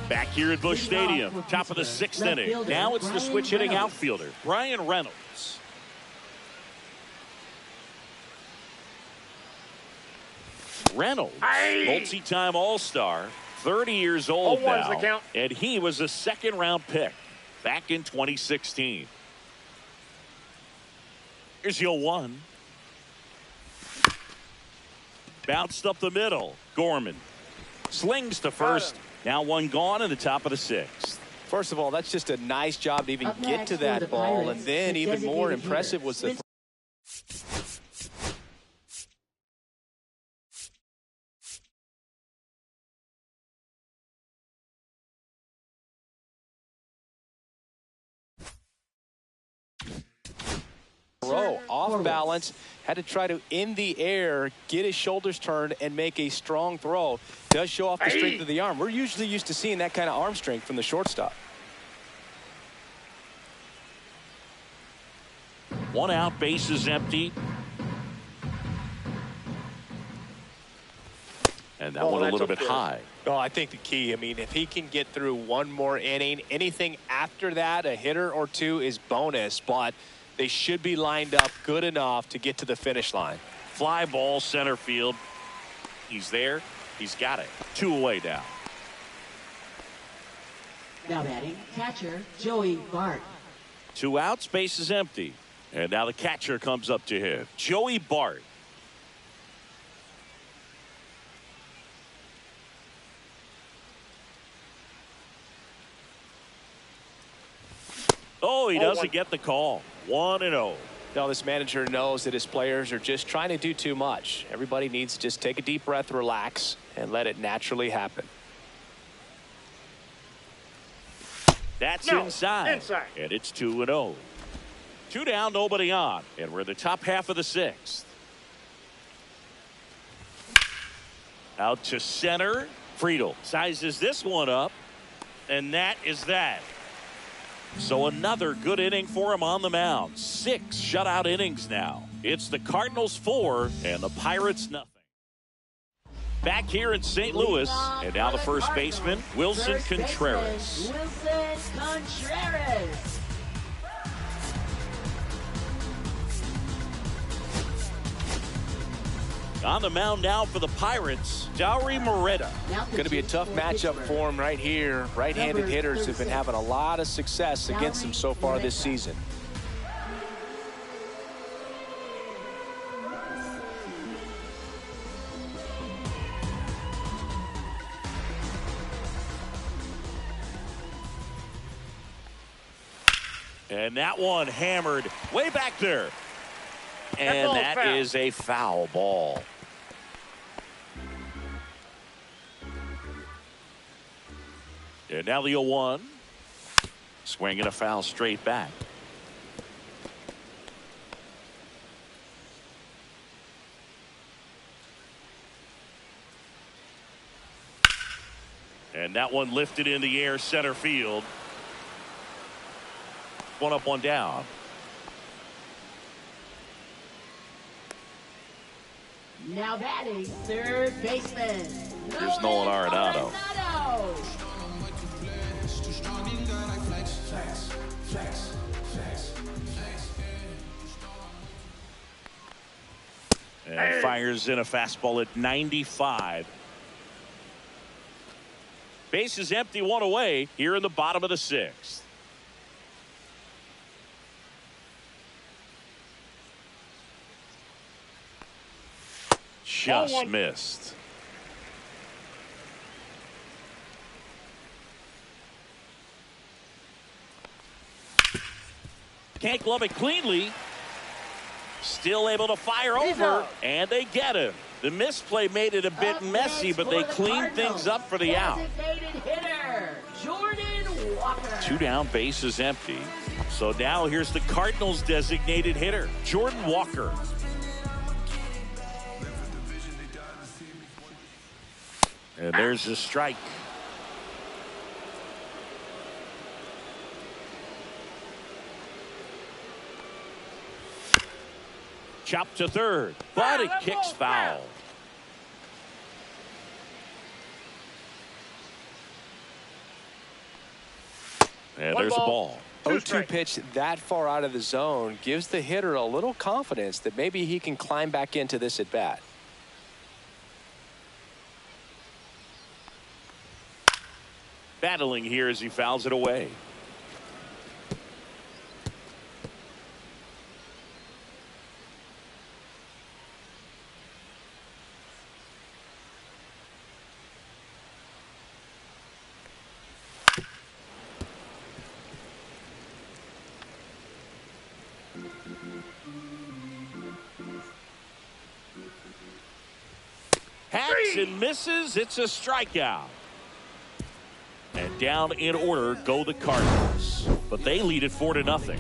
Back here at Busch Stadium, top of the 6th inning. Now it's the switch hitting outfielder, Brian Reynolds. Reynolds, multi-time All-Star, 30 years old now, and he was a 2nd-round pick back in 2016. Here's your 1. Bounced up the middle. Gorman slings to first. Now 1 gone in the top of the 6th. First of all, that's just a nice job to even get to that ball. And then even more impressive was the throw. Off balance, had to try to in the air, get his shoulders turned and make a strong throw. Does show off the strength of the arm. We're usually used to seeing that kind of arm strength from the shortstop. 1 out, bases empty. And that one a little bit high. Oh, I think the key, I mean, if he can get through 1 more inning, anything after that, a hitter or 2 is bonus, but they should be lined up good enough to get to the finish line. Fly ball center field. He's there. He's got it. 2 away now. Now batting, catcher, Joey Bart. 2 outs, base is empty. And now the catcher comes up to him, Joey Bart. Oh, he doesn't get the call. 1-0. Now this manager knows that his players are just trying to do too much. Everybody needs to just take a deep breath, relax, and let it naturally happen. That's inside. And it's 2-0. 2 down, nobody on. And we're in the top half of the 6th. Out to center. Friedel sizes this one up. And that is that. So another good inning for him on the mound. 6 shutout innings now. It's the Cardinals 4 and the Pirates nothing. back here in St. Louis. And now the first baseman, Wilson Contreras. Wilson Contreras. On the mound now for the Pirates, Dauri Moreta. Going to be a tough matchup for him right here. Right-handed hitters have been having a lot of success against him so far this season. And that one hammered way back there. And that is a foul ball. And now the 0-1. Swinging a foul straight back. And that one lifted in the air center field. One up, one down. Now batting, third baseman. Here's Nolan Arenado. And fires in a fastball at 95. Base is empty, one away here in the bottom of the sixth. Just missed. Can't glove it cleanly. Still able to fire over, and they get him. The misplay made it a bit messy, but they cleaned things up for the out. Two down, base is empty. So now here's the Cardinals' designated hitter, Jordan Walker. And there's a strike. Chop to third, but it kicks foul. And there's a ball. 0-2 pitch that far out of the zone gives the hitter a little confidence that maybe he can climb back into this at bat. Battling here as he fouls it away. Hacks and misses. It's a strikeout. And down in order go the Cardinals. But they lead it 4-0.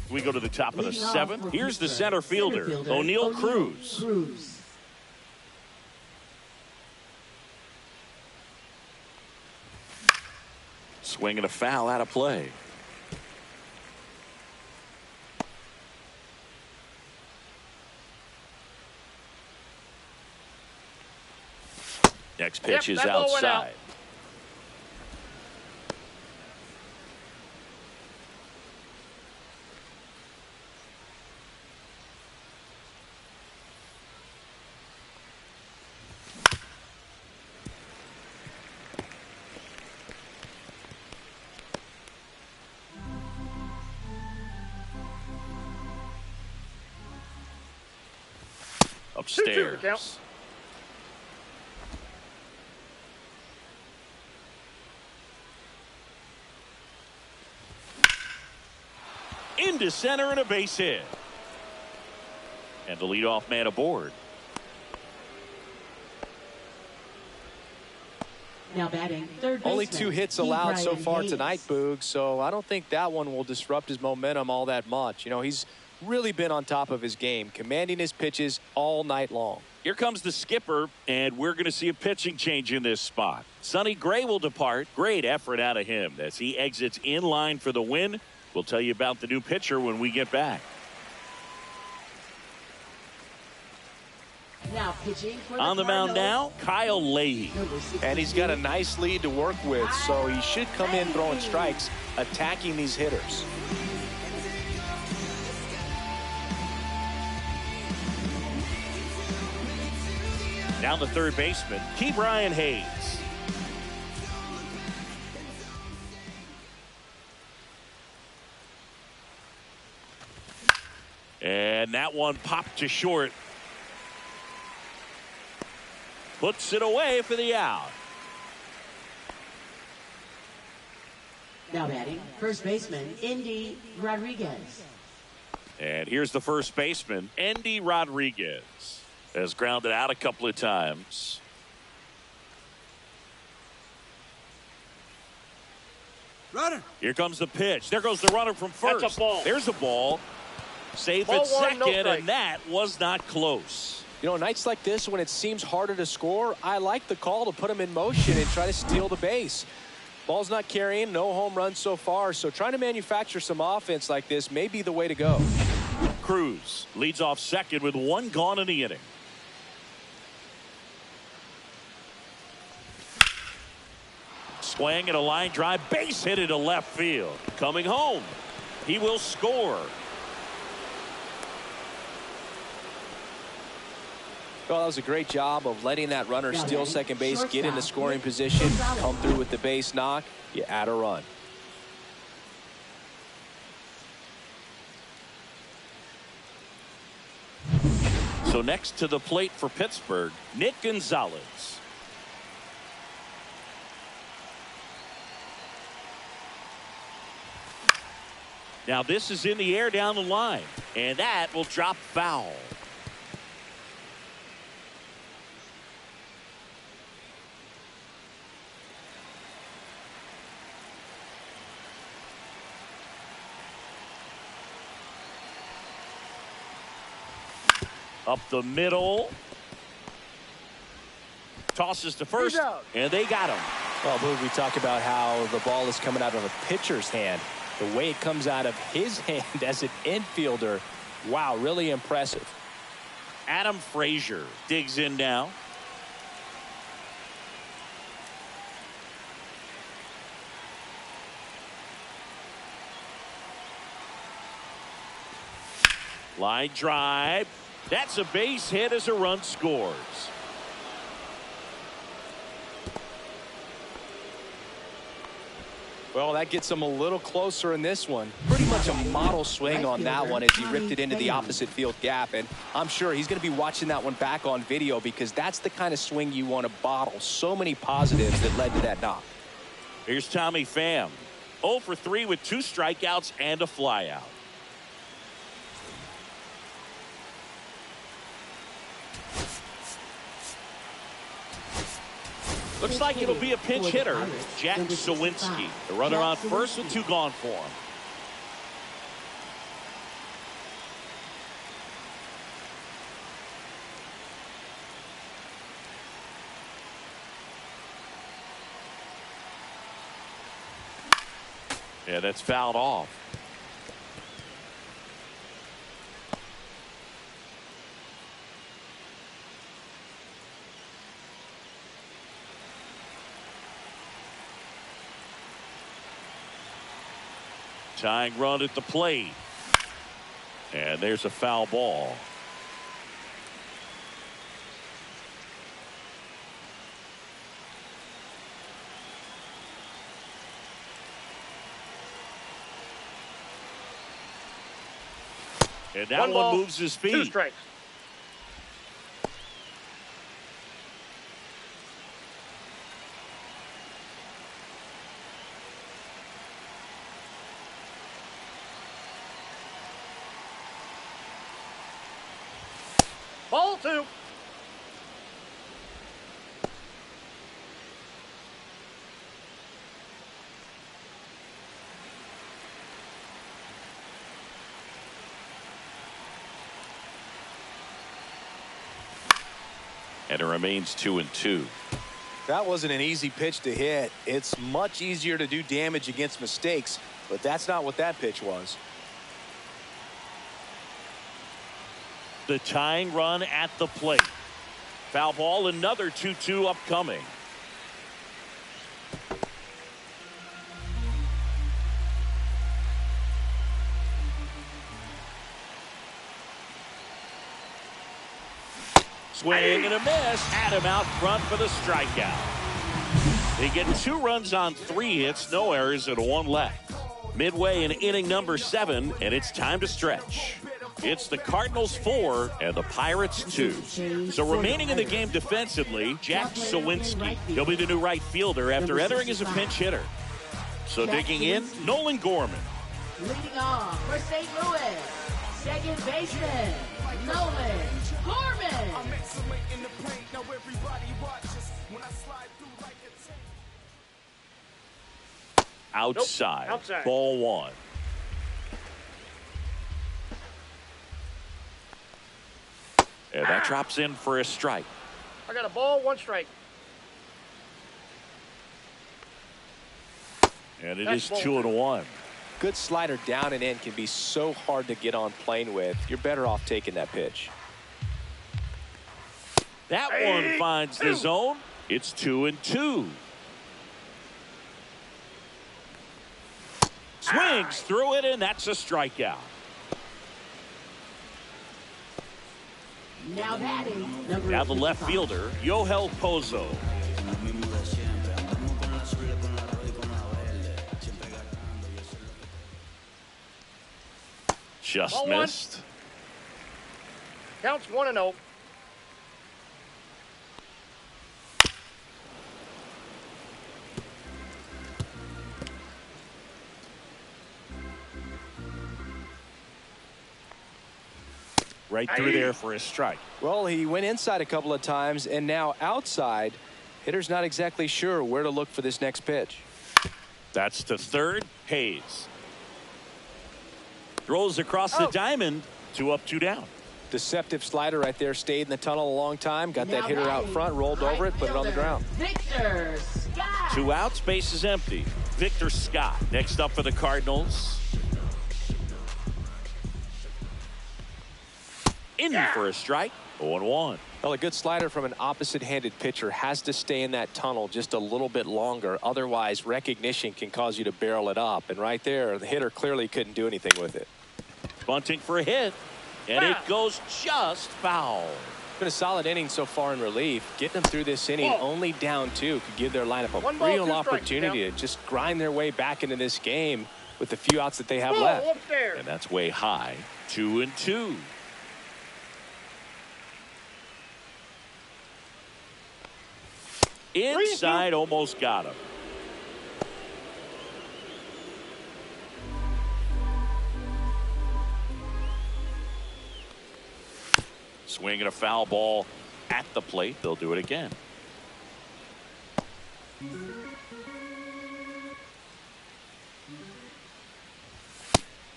We go to the top of the seventh. Here's the center fielder, O'Neal Cruz. Swinging a foul out of play. Next pitch is outside. Upstairs. Into center and a base hit. And the leadoff man aboard. Now batting, third baseman. Only 2 hits allowed so far tonight, Boog, so I don't think that one will disrupt his momentum all that much. You know, he's really been on top of his game, commanding his pitches all night long. Here comes the skipper, and we're going to see a pitching change in this spot. Sonny Gray will depart. Great effort out of him as he exits in line for the win. We'll tell you about the new pitcher when we get back. Now pitching for On the mound now, Kyle Leahy. And he's got a nice lead to work with, so he should come in throwing strikes, attacking these hitters. Down the third baseman, Ke'Bryan Hayes. And that one popped to short. Puts it away for the out. Now batting, first baseman, Indy Rodriguez. And here's the first baseman, Endy Rodriguez. Has grounded out a couple of times. Runner. Here comes the pitch. There goes the runner from first. That's a ball. There's a ball. Safe Ball at one, second, no strike. and that was not close. You know, nights like this when it seems harder to score, I like the call to put him in motion and try to steal the base. Ball's not carrying, no home runs so far, so trying to manufacture some offense like this may be the way to go. Cruz leads off second with one gone in the inning. Swing and a line drive, base hit into left field. Coming home, he will score. Well, that was a great job of letting that runner steal second base, get into scoring position, come through with the base knock. You add a run. So next to the plate for Pittsburgh, Nick Gonzalez. Now this is in the air down the line, and that will drop foul. Up the middle. Tosses to first, and they got him. Well, Boog, we talk about how the ball is coming out of a pitcher's hand. The way it comes out of his hand as an infielder, wow, really impressive. Adam Frazier digs in now. Line drive. That's a base hit as a run scores. Well, that gets him a little closer in this one. Pretty much a model swing on that one as he ripped it into the opposite field gap. And I'm sure he's going to be watching that one back on video because that's the kind of swing you want to bottle. So many positives that led to that knock. Here's Tommy Pham. 0 for 3 with 2 strikeouts and a flyout. Looks like it'll be a pinch hitter, Jack Sawinski. The runner on first with 2 gone for him. Yeah, that's fouled off. Tying run at the plate. And there's a foul ball. And that one moves his feet. 2 strikes. Ball 2. And it remains 2-2. That wasn't an easy pitch to hit. It's much easier to do damage against mistakes, but that's not what that pitch was. The tying run at the plate. Foul ball, another 2-2 upcoming. Swing and a miss. Had him out front for the strikeout. They get 2 runs on 3 hits, no errors, and 1 left. Midway in inning number 7, and it's time to stretch. It's the Cardinals 4 and the Pirates 2. So remaining in the game defensively, Jack Sawinski. He'll be the new right fielder after entering as a pinch hitter. So digging in, Nolan Gorman. Leading off for St. Louis, second baseman, Nolan Gorman. Outside. Nope. Outside. Ball 1. And that drops in for a strike. I got a ball, 1 strike. And it That's is 2-1. Good slider down and in can be so hard to get on plane with. You're better off taking that pitch. That one finds the zone. It's 2-2. Swings through it, and that's a strikeout. Now batting, number Now the left 55. fielder, Yohel Pozo. Just Ball 1. missed. Counts 1-0. Right through there for a strike. Well, he went inside a couple of times, and now outside. Hitter's not exactly sure where to look for this next pitch. That's to third. Hayes throws across the diamond. 2 up, 2 down. Deceptive slider right there. Stayed in the tunnel a long time. Got that hitter out front, rolled over it, put it on the ground. Victor Scott. 2 outs, base is empty. Victor Scott next up for the Cardinals. In for a strike. 0-1. Well, a good slider from an opposite-handed pitcher has to stay in that tunnel just a little bit longer. Otherwise, recognition can cause you to barrel it up. And right there, the hitter clearly couldn't do anything with it. Bunting for a hit. And it goes just foul. Been a solid inning so far in relief. Getting them through this inning only down 2 could give their lineup a real opportunity to just grind their way back into this game with the few outs that they have left. Upstairs. And that's way high. 2-2. Inside, almost got him. Swinging a foul ball at the plate. They'll do it again.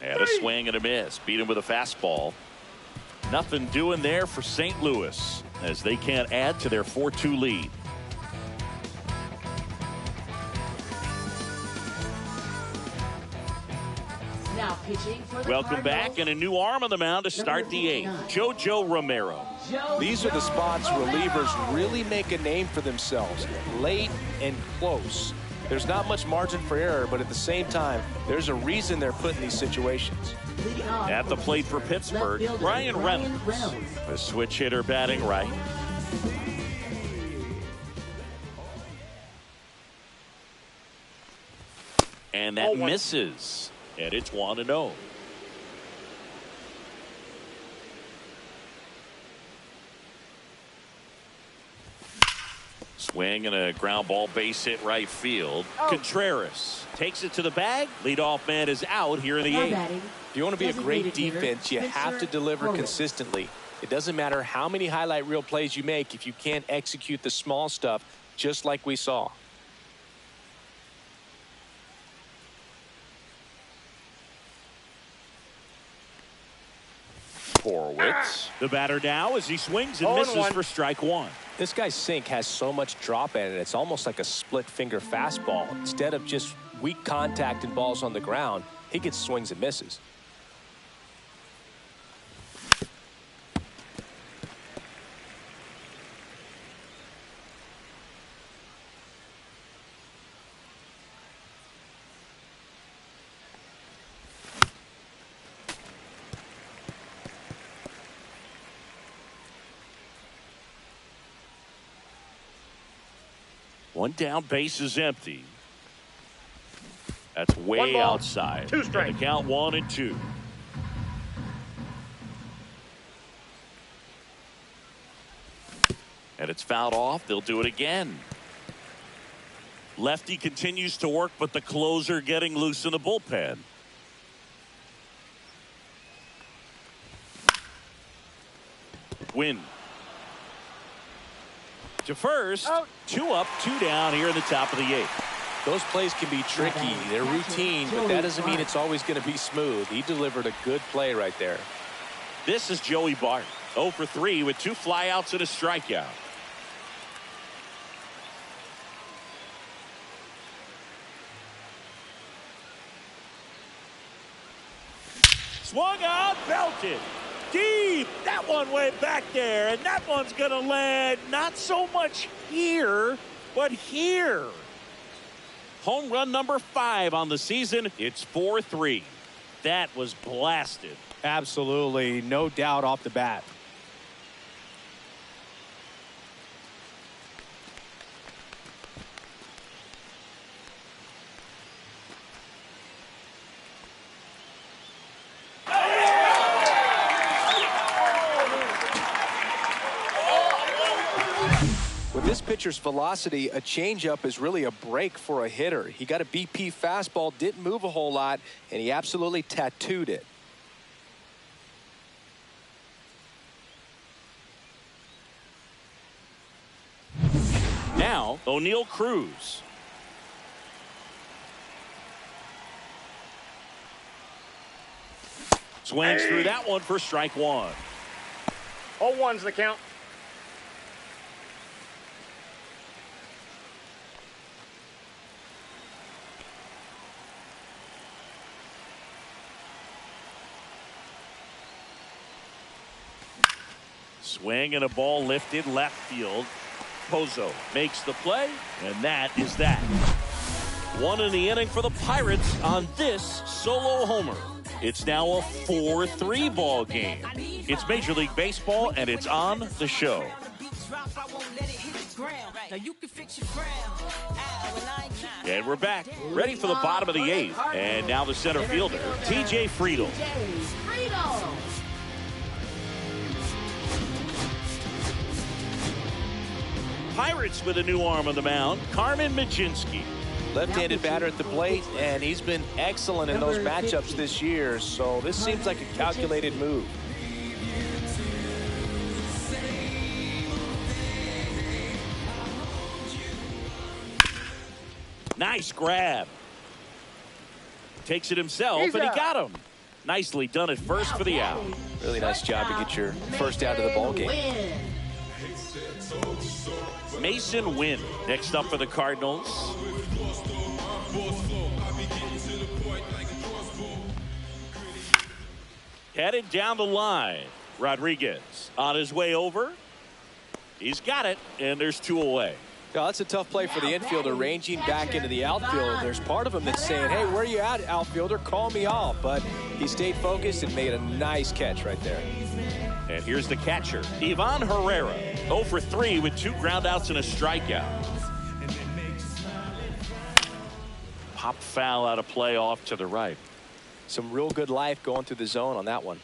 And a swing and a miss. Beat him with a fastball. Nothing doing there for St. Louis as they can't add to their 4-2 lead. Now pitching for the Welcome back, and a new arm on the mound to start the 8th. JoJo Romero. These are the spots relievers really make a name for themselves. Late and close. There's not much margin for error, but at the same time, there's a reason they're put in these situations. At the plate for Pittsburgh, Brian Reynolds. A switch hitter batting right. And that misses. And it's 1-0. Swing and a ground ball base hit right field. Contreras takes it to the bag. Leadoff man is out here in the 8th. If you want to be a great defense, you have to deliver consistently. It doesn't matter how many highlight reel plays you make if you can't execute the small stuff, just like we saw. Horwitz The batter now as he swings and misses for strike one. This guy's sink has so much drop in it. It's almost like a split finger fastball. Instead of just weak contact and balls on the ground, he gets swings and misses. One down, base is empty. That's way outside. 2 strikes. And the count 1-2. And it's fouled off. They'll do it again. Lefty continues to work, but the closer getting loose in the bullpen. Win. To first. Out. 2 up, 2 down here in the top of the 8th. Those plays can be tricky. They're routine, but that doesn't mean it's always going to be smooth. He delivered a good play right there. This is Joey Bart. 0 for 3 with 2 flyouts and a strikeout. Swung out, belted. Deep. That one went back there, and that one's going to land not so much here, but here. Home run number 5 on the season. It's 4-3. That was blasted. Absolutely, no doubt off the bat. This pitcher's velocity, a changeup is really a break for a hitter. He got a BP fastball, didn't move a whole lot, and he absolutely tattooed it. Now, O'Neal Cruz. Swings through that one for strike 1. 0-1's the count. Swing and a ball lifted left field. Pozo makes the play, and that is that. 1 in the inning for the Pirates on this solo homer. It's now a 4-3 ball game. It's Major League Baseball, and it's on the show. And we're back, ready for the bottom of the 8th. And now the center fielder, TJ Friedl. Pirates with a new arm on the mound, Carmen Mlodzinski. Left-handed batter at the plate, and he's been excellent in those matchups this year, so this seems like a calculated move. Nice grab. Takes it himself, and he got him. Nicely done at first for the out. Really nice job to get your first out of the ball game. Mason Wynn next up for the Cardinals. Headed down the line. Rodriguez on his way over. He's got it, and there's 2 away. Now, that's a tough play for the infielder, ranging back into the outfield. There's part of him that's saying, hey, where are you at, outfielder? Call me off. But he stayed focused and made a nice catch right there. And here's the catcher, Ivan Herrera. 0 for 3 with 2 groundouts and a strikeout. Pop foul out of play off to the right. Some real good life going through the zone on that one.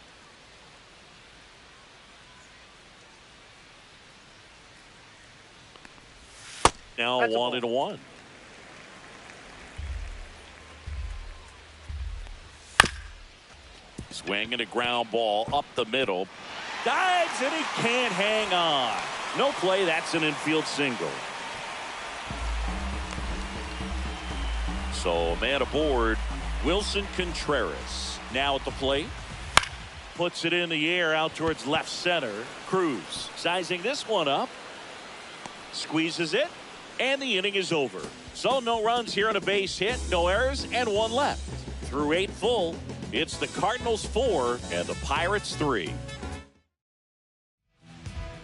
Now 1-1. Swing and a ground ball up the middle. Dives and he can't hang on. No play. That's an infield single. So man aboard, Wilson Contreras now at the plate. puts it in the air out towards left center. Cruz sizing this one up. Squeezes it. And the inning is over. So no runs here on a base hit. No errors and one left. Through 8 full, it's the Cardinals 4 and the Pirates 3.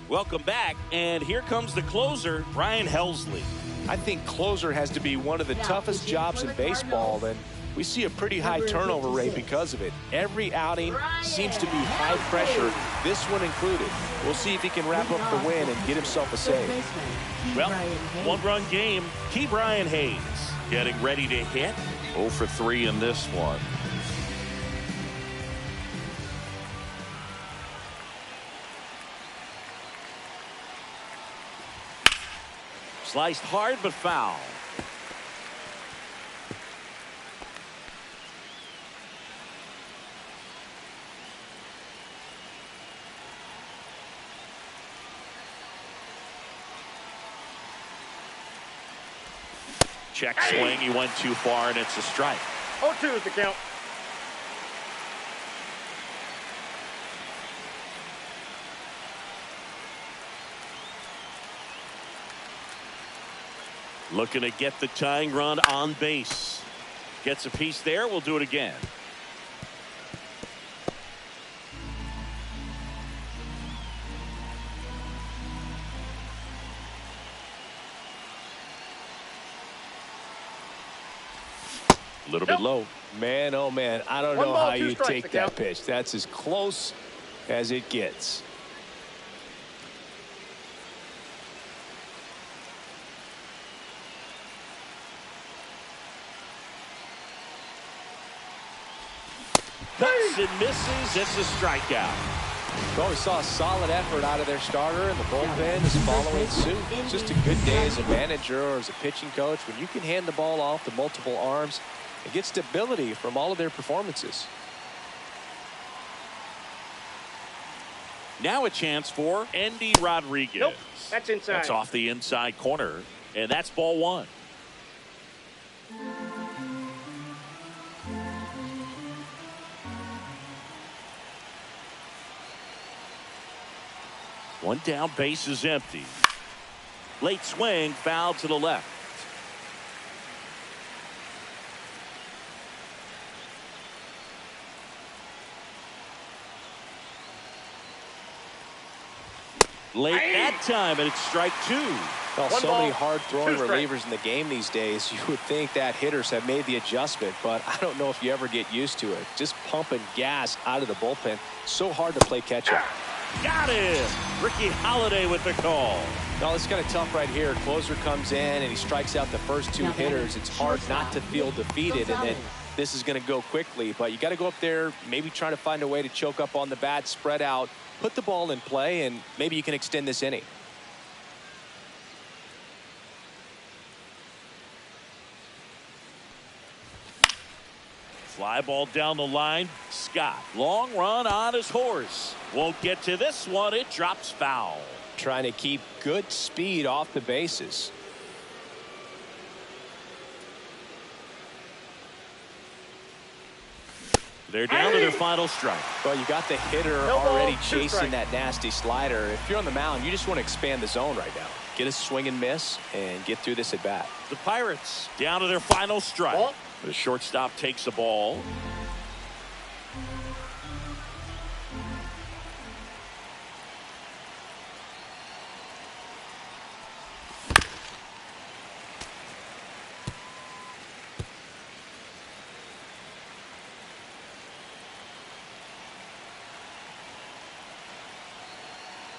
Welcome back, and here comes the closer, Brian Helsley. I think closer has to be one of the toughest jobs in baseball, and we see a pretty high turnover rate because of it. Every outing seems to be high pressure, this one included. We'll see if he can wrap up the win and get himself a save. Well, one-run game. Key Brian Hayes getting ready to hit. 0 for 3 in this one. Sliced hard but foul. Check swing. He went too far, and it's a strike. 0-2 is the count. Looking to get the tying run on base. Gets a piece there. We'll do it again. A little bit low. Man, oh man, I don't know how you take that pitch. That's as close as it gets. Cuts and misses. It's a strikeout. Well, we saw a solid effort out of their starter, and the bullpen is following suit. It's just a good day as a manager or as a pitching coach when you can hand the ball off to multiple arms and get stability from all of their performances. Now a chance for Andy Rodriguez. Nope, that's inside. That's off the inside corner, and that's ball 1. One down, base is empty. Late swing, foul to the left. Late that time, and it's strike 2. Well, so many hard-throwing relievers in the game these days. You would think that hitters have made the adjustment, but I don't know if you ever get used to it. Just pumping gas out of the bullpen. So hard to play catch-up. Got him. Ricky Holiday with the call. No, it's kind of tough right here. Closer comes in and he strikes out the first 2 hitters. It's hard not to feel defeated, and then this is going to go quickly. But you got to go up there, maybe try to find a way to choke up on the bat, spread out, put the ball in play, and maybe you can extend this inning. Fly ball down the line. Scott, long run on his horse. Won't get to this one. It drops foul. Trying to keep good speed off the bases. They're down to their final strike. Well, you got the hitter already chasing that nasty slider. If you're on the mound, you just want to expand the zone right now. Get a swing and miss and get through this at bat. The Pirates down to their final strike. The shortstop takes the ball.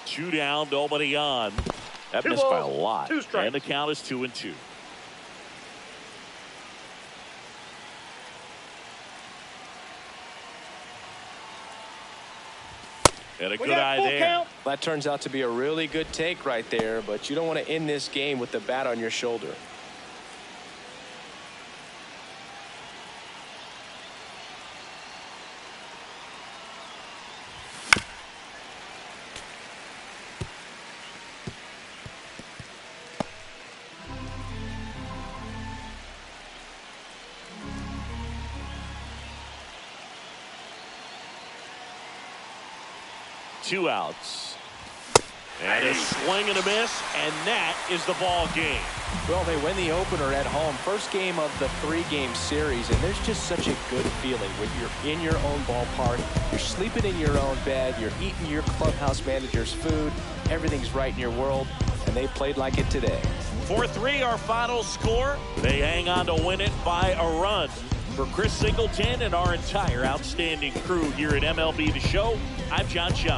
Two down, nobody on. That missed by a lot. And the count is 2-2. And a good eye there. Count. That turns out to be a really good take right there, but you don't want to end this game with the bat on your shoulder. 2 outs. And a swing and a miss, and that is the ball game. Well, they win the opener at home. First game of the 3-game series, and there's just such a good feeling when you're in your own ballpark, you're sleeping in your own bed, you're eating your clubhouse manager's food, everything's right in your world, and they played like it today. 4-3 our final score. They hang on to win it by a run. For Chris Singleton and our entire outstanding crew here at MLB The Show, I'm John Shaw.